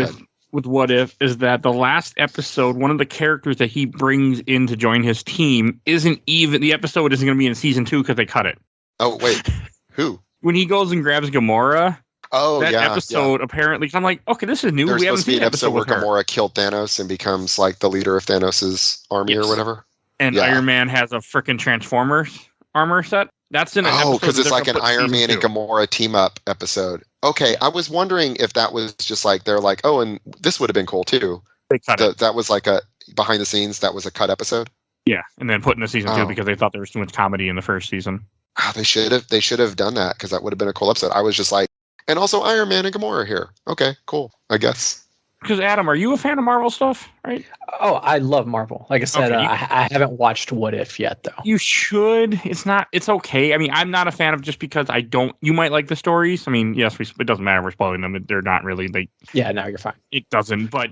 with What If is that the last episode, one of the characters that he brings in to join his team isn't even, the episode isn't going to be in season 2 because they cut it. Oh, wait. Who? When he goes and grabs Gamora. Oh, that episode apparently, I'm like, okay, this is new. There's we haven't supposed to be seen an episode where Gamora killed Thanos and becomes like the leader of Thanos' army or whatever. And Iron Man has a freaking Transformers armor set. That's in an episode. Oh, because it's like an Iron Man and Gamora team up episode. Okay, I was wondering if that was just like, they're like, oh, and this would have been cool too. They cut it. That was like a behind the scenes. That was a cut episode. Yeah, and then put in the season 2 because they thought there was too much comedy in the first season. Oh, they should have done that because that would have been a cool episode. I was just like, and also Iron Man and Gamora here. Okay, cool. I guess. Because Adam, are you a fan of Marvel stuff? Right? Oh, I love Marvel. Like I said, I haven't watched What If yet, though. You should. It's okay. I mean, I'm not a fan of just because I don't. You might like the stories. I mean, yes, it doesn't matter. We're spoiling them. They're not really. Yeah, no, you're fine. It doesn't, but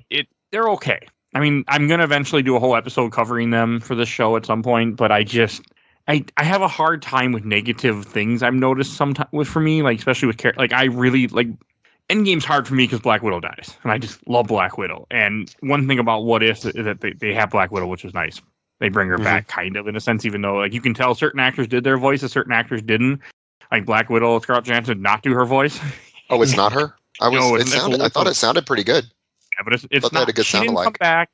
they're okay. I mean, I'm gonna eventually do a whole episode covering them for the show at some point, but I have a hard time with negative things I've noticed sometimes for me, like especially with like I really like Endgame's hard for me because Black Widow dies, and I just love Black Widow. And one thing about What If is that they have Black Widow, which is nice. They bring her back kind of in a sense, even though like you can tell certain actors did their voices, certain actors didn't. Like Black Widow, Scarlett Johansson did not do her voice. Oh, it's not her? I thought it sounded pretty good. Yeah, but it's not. She didn't come back.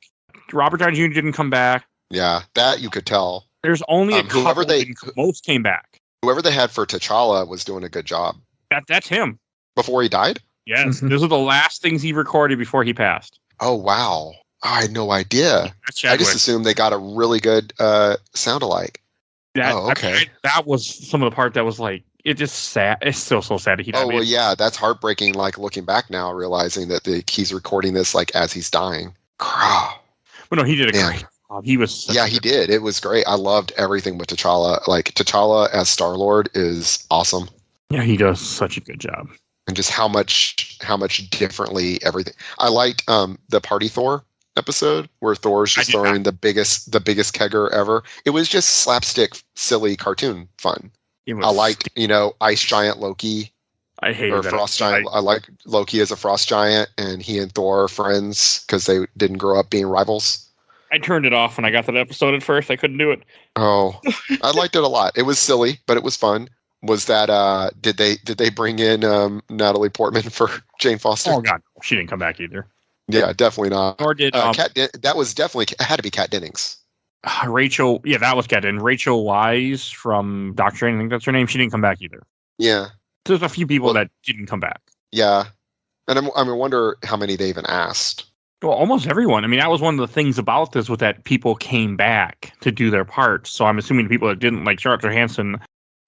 Robert Downey Jr. didn't come back. Yeah, that you could tell. There's only a couple. Most came back. Whoever they had for T'Challa was doing a good job. That's him. Before he died? Yes. Those are the last things he recorded before he passed. Oh, wow. I had no idea. I just assumed they got a really good sound alike. Okay. That was some of the part that was like, it just sad. It's still so sad that he died. Oh, well, yeah, that's heartbreaking, like looking back now, realizing that he's recording this like as he's dying. But no, he did a great job. He was. He did. It was great. I loved everything with T'Challa. Like T'Challa as Star-Lord is awesome. Yeah, he does such a good job. And just how much differently everything. I liked the Party Thor episode where Thor's just throwing the biggest kegger ever. It was just slapstick, silly cartoon fun. I liked, Ice Giant Loki. I hated that. Frost Giant. I like Loki as a Frost Giant, and he and Thor are friends because they didn't grow up being rivals. I turned it off when I got that episode at first. I couldn't do it. Oh, I liked it a lot. It was silly, but it was fun. Was that did they bring in Natalie Portman for Jane Foster? Oh God, she didn't come back either. Yeah, definitely not. Nor did that was definitely had to be Kat Dennings. Rachel, yeah, that was Kat Dennings. Rachel Wise from Doctor, I think that's her name. She didn't come back either. Yeah, there's a few people that didn't come back. Yeah, and I wonder how many they even asked. Well, almost everyone. I mean, that was one of the things about this was that people came back to do their parts. So I'm assuming the people that didn't, like Scarlett Johansson,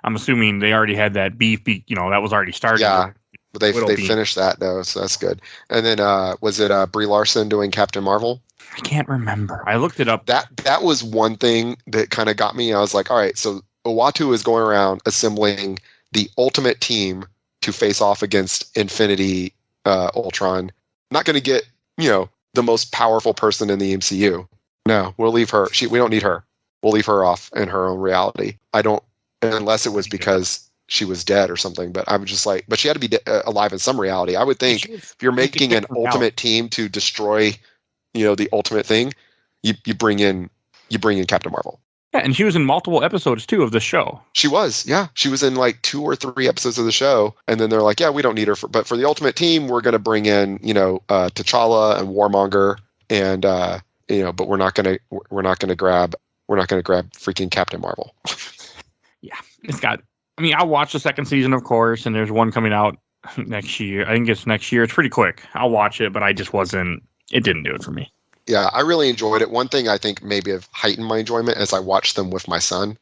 I'm assuming they already had that beef. That was already started. Yeah, but they finished that though, so that's good. And then was it Brie Larson doing Captain Marvel? I can't remember. I looked it up. That was one thing that kind of got me. I was like, all right, so Uatu is going around assembling the ultimate team to face off against Infinity Ultron. Not going to get the most powerful person in the MCU. No, we'll leave her. We don't need her. We'll leave her off in her own reality. Unless it was because she was dead or something. But I was just like, but she had to be alive in some reality. I would think if you're making an ultimate team to destroy, the ultimate thing, you bring in Captain Marvel. Yeah, and she was in multiple episodes too of the show. She was, yeah. She was in like 2 or 3 episodes of the show, and then they're like, yeah, we don't need her but for the ultimate team, we're going to bring in, T'Challa and Warmonger, and but we're not going to grab freaking Captain Marvel. Yeah, I'll watch the second season, of course, and there's one coming out next year. I think it's next year. It's pretty quick. I'll watch it, but it didn't do it for me. Yeah, I really enjoyed it. One thing I think maybe have heightened my enjoyment as I watched them with my son,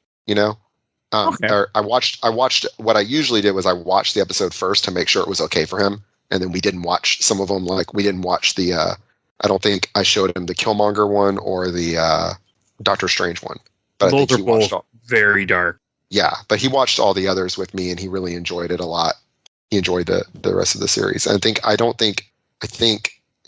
Okay. Or I watched. What I usually did was I watched the episode first to make sure it was okay for him, and then we didn't watch some of them. Like we didn't watch the. I don't think I showed him the Killmonger one or the Doctor Strange one. But Those I think are he watched both all. very dark. Yeah, but he watched all the others with me, and he really enjoyed it a lot. He enjoyed the rest of the series. I think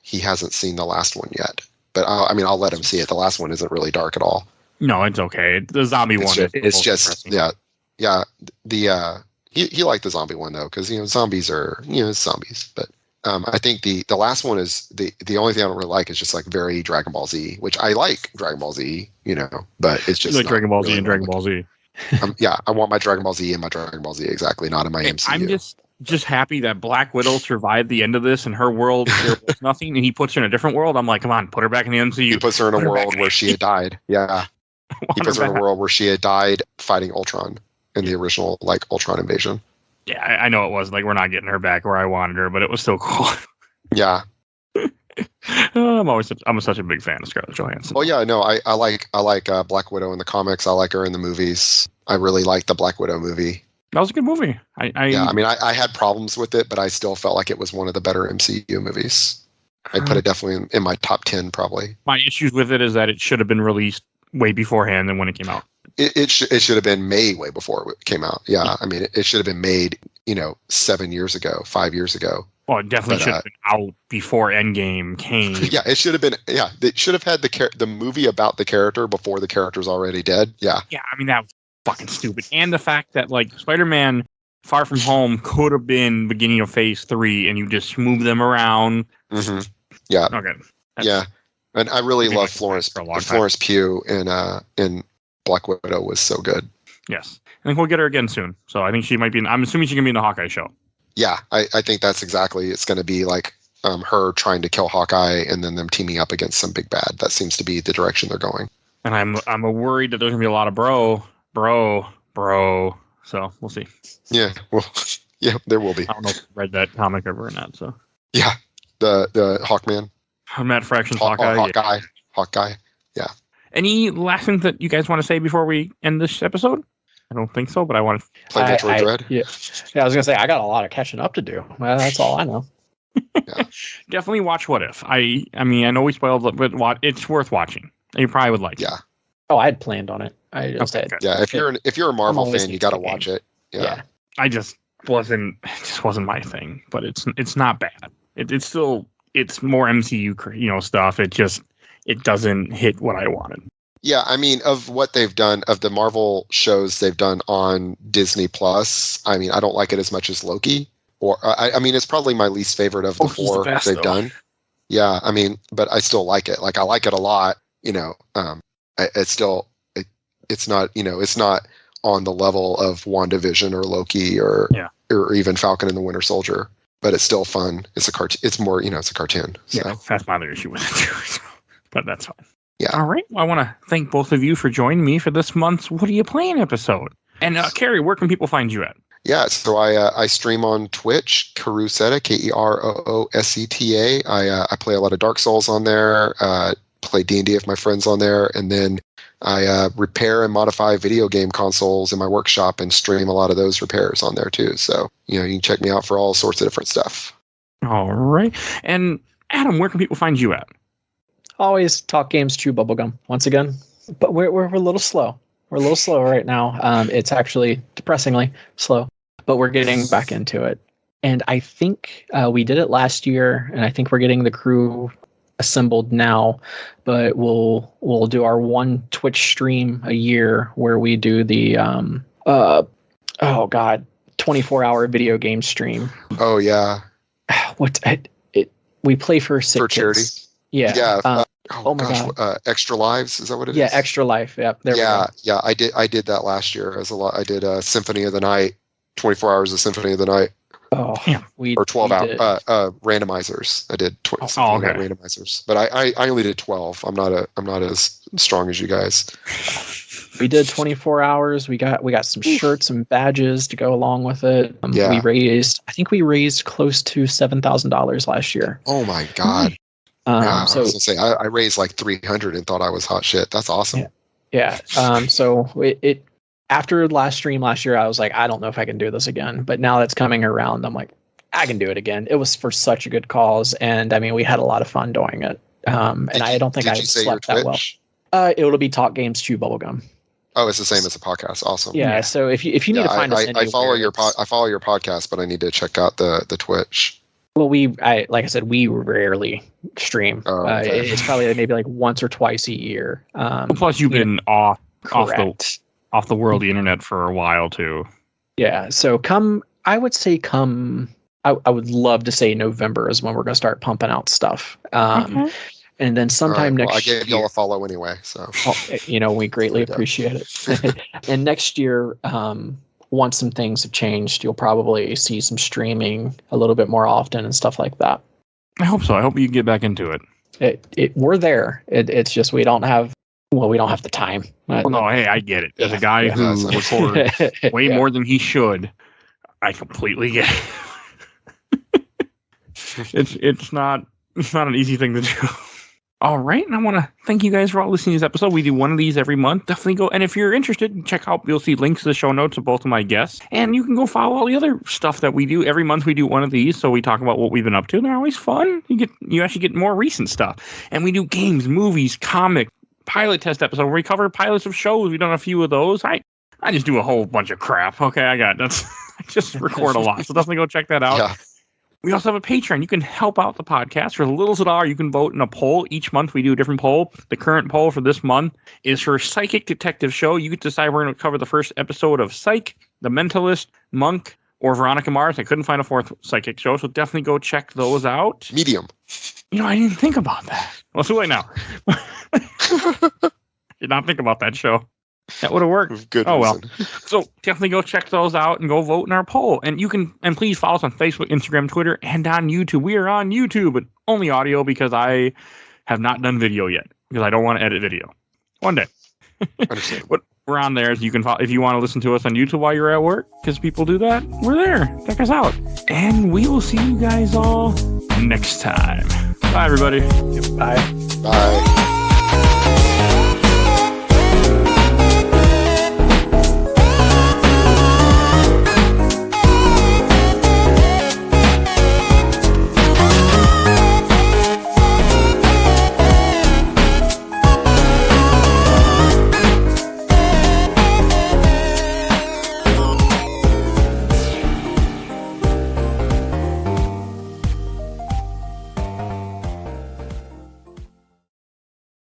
he hasn't seen the last one yet. But I'll let him see it. The last one isn't really dark at all. No, it's okay. The zombie one It's is just depressing. yeah. He liked the zombie one though, because zombies are it's zombies. But I think the last one is the only thing I don't really like is just like very Dragon Ball Z, which I like Dragon Ball Z, but it's just like not Dragon Ball Z really and what I'm Dragon Ball Z. yeah, I want my Dragon Ball Z and my Dragon Ball Z exactly, not in my MCU. I'm just happy that Black Widow survived the end of this, and her world there was nothing, and he puts her in a different world. I'm like, come on, put her back in the MCU. He puts her in Put a her world back. where she had died. Yeah, he puts her in a back. world where she had died fighting Ultron in the original Ultron invasion. Yeah, I know it was like we're not getting her back where I wanted her, but it was still cool. Yeah. I'm such a big fan of Scarlett Johansson. Oh yeah, no, I like Black Widow in the comics. I like her in the movies. I really like the Black Widow movie. That was a good movie. I had problems with it, but I still felt like it was one of the better MCU movies. I'd put it definitely in my top 10 probably. My issues with it is that it should have been released way beforehand than when it came out. It should have been made way before it came out. Yeah, I mean, it should have been made 7 years ago, 5 years ago. Well, it definitely should have been out before Endgame came. Yeah, it should have been. Yeah, they should have had the movie about the character before the character's already dead. Yeah. Yeah, I mean, that was fucking stupid. And the fact that, like, Spider-Man Far From Home could have been beginning of Phase 3, and you just move them around. Mm-hmm. Yeah. Okay. Yeah. And I really love Florence. For a long time. Florence Pugh in Black Widow was so good. Yes. I think we'll get her again soon. So I think she might be I'm assuming she can be in the Hawkeye show. Yeah, I think that's exactly. It's going to be like her trying to kill Hawkeye and then them teaming up against some big bad. That seems to be the direction they're going. And I'm worried that there's going to be a lot of bro. So we'll see. Yeah, well, yeah, there will be. I don't know if you read that comic ever or not. So yeah, the Hawkman. Matt Fraction's Hawkeye. Hawkeye. Yeah. Any last things that you guys want to say before we end this episode? I don't think so, but I want to play Metroid Dread. Yeah, I was gonna say I got a lot of catching up to do. Well, that's all I know. Yeah. Definitely watch What If. I mean, I know we spoiled it, but it's worth watching. You probably would like it. Yeah. Oh, I had planned on it. I just Okay, said, good. Yeah, if you're a Marvel always fan, you got to thinking. watch it. yeah. I just wasn't my thing, but it's not bad. It's still more MCU stuff. It doesn't hit what I wanted. Yeah, I mean, of what they've done, of the Marvel shows they've done on Disney Plus, I mean, I don't like it as much as Loki. Or I mean, it's probably my least favorite of the Loki's four the best, they've though. done. Yeah, I mean, but I still like it. Like I like it a lot. It's not it's not on the level of WandaVision or Loki or even Falcon and the Winter Soldier. But it's still fun. It's a cartoon. It's more it's a cartoon. So. Yeah, that's my other issue with it too. But that's fine. Yeah. All right. Well, I want to thank both of you for joining me for this month's What Are You Playing episode. And Kerry, where can people find you at? Yeah, so I stream on Twitch, Keroseta, Kerooseta. I play a lot of Dark Souls on there. Play D&D with my friends on there, and then I repair and modify video game consoles in my workshop and stream a lot of those repairs on there too. So you can check me out for all sorts of different stuff. All right. And Adam, where can people find you at? Always talk games, chew bubblegum. Once again, but we're a little slow. We're a little slow right now. It's actually depressingly slow, but we're getting back into it. And I think we did it last year, and I think we're getting the crew assembled now. But we'll do our one Twitch stream a year where we do the 24-hour video game stream. Oh yeah, we play for sick for charity. kids. Yeah. Yeah. Oh my God. Extra Lives, is that what it is? Yeah, Extra Life. Yep. There we go. Yeah. I did that last year as a lot. I did Symphony of the Night, 24 hours of Symphony of the Night. Oh, yeah. Or 12 hour randomizers. I did 20 randomizers, but I only did 12. I'm not as strong as you guys. We did 24 hours. We got some shirts and badges to go along with it. Yeah. I think we raised close to $7,000 last year. Oh my God. I was So gonna say I raised like 300 and thought I was hot shit. That's awesome. yeah. So after last stream last year, I was like, I don't know if I can do this again. But now that's coming around, I'm like, I can do it again. It was for such a good cause, and I mean, we had a lot of fun doing it. And I don't think I slept that well. It'll be Talk Games Chew Bubblegum. Oh, it's the same as a podcast. Awesome. Yeah. So if you need to find us anywhere, I follow your podcast, but I need to check out the Twitch. Well, like I said, we rarely stream. Okay. It's probably maybe like once or twice a year. Plus, you've been off the world, the internet for a while too. Yeah. So I would love to say November is when we're going to start pumping out stuff. And then sometime next year. I gave y'all a follow anyway, so. We greatly appreciate it. And next year, once some things have changed, you'll probably see some streaming a little bit more often and stuff like that. I hope so. I hope you get back into it. We're there. It's just we don't have the time. Well, no, hey, I get it. As a guy who records way more than he should, I completely get it. It's not an easy thing to do. All right, and I want to thank you guys for all listening to this episode. We do one of these every month. Definitely go, and if you're interested, check out, you'll see links to the show notes of both of my guests, and you can go follow all the other stuff that we do. Every month we do one of these, so we talk about what we've been up to. They're always fun. You actually get more recent stuff. And we do games, movies, comic, pilot test episode where we cover pilots of shows. We've done a few of those. I just do a whole bunch of crap. Okay, I just record a lot, so definitely go check that out. Yeah. We also have a Patreon. You can help out the podcast. For as little as $1, you can vote in a poll. Each month we do a different poll. The current poll for this month is for Psychic Detective Show. You get to decide we're going to cover the first episode of Psych, The Mentalist, Monk, or Veronica Mars. I couldn't find a fourth psychic show, so definitely go check those out. Medium. I didn't think about that. Well, so wait now. Did not think about that show. That would have worked. Good well. So definitely go check those out and go vote in our poll. And please follow us on Facebook, Instagram, Twitter, and on YouTube. We are on YouTube, but only audio because I have not done video yet because I don't want to edit video. One day. But we're on there. So you can follow, if you want to listen to us on YouTube while you're at work, because people do that, we're there. Check us out. And we will see you guys all next time. Bye, everybody. Bye. Bye.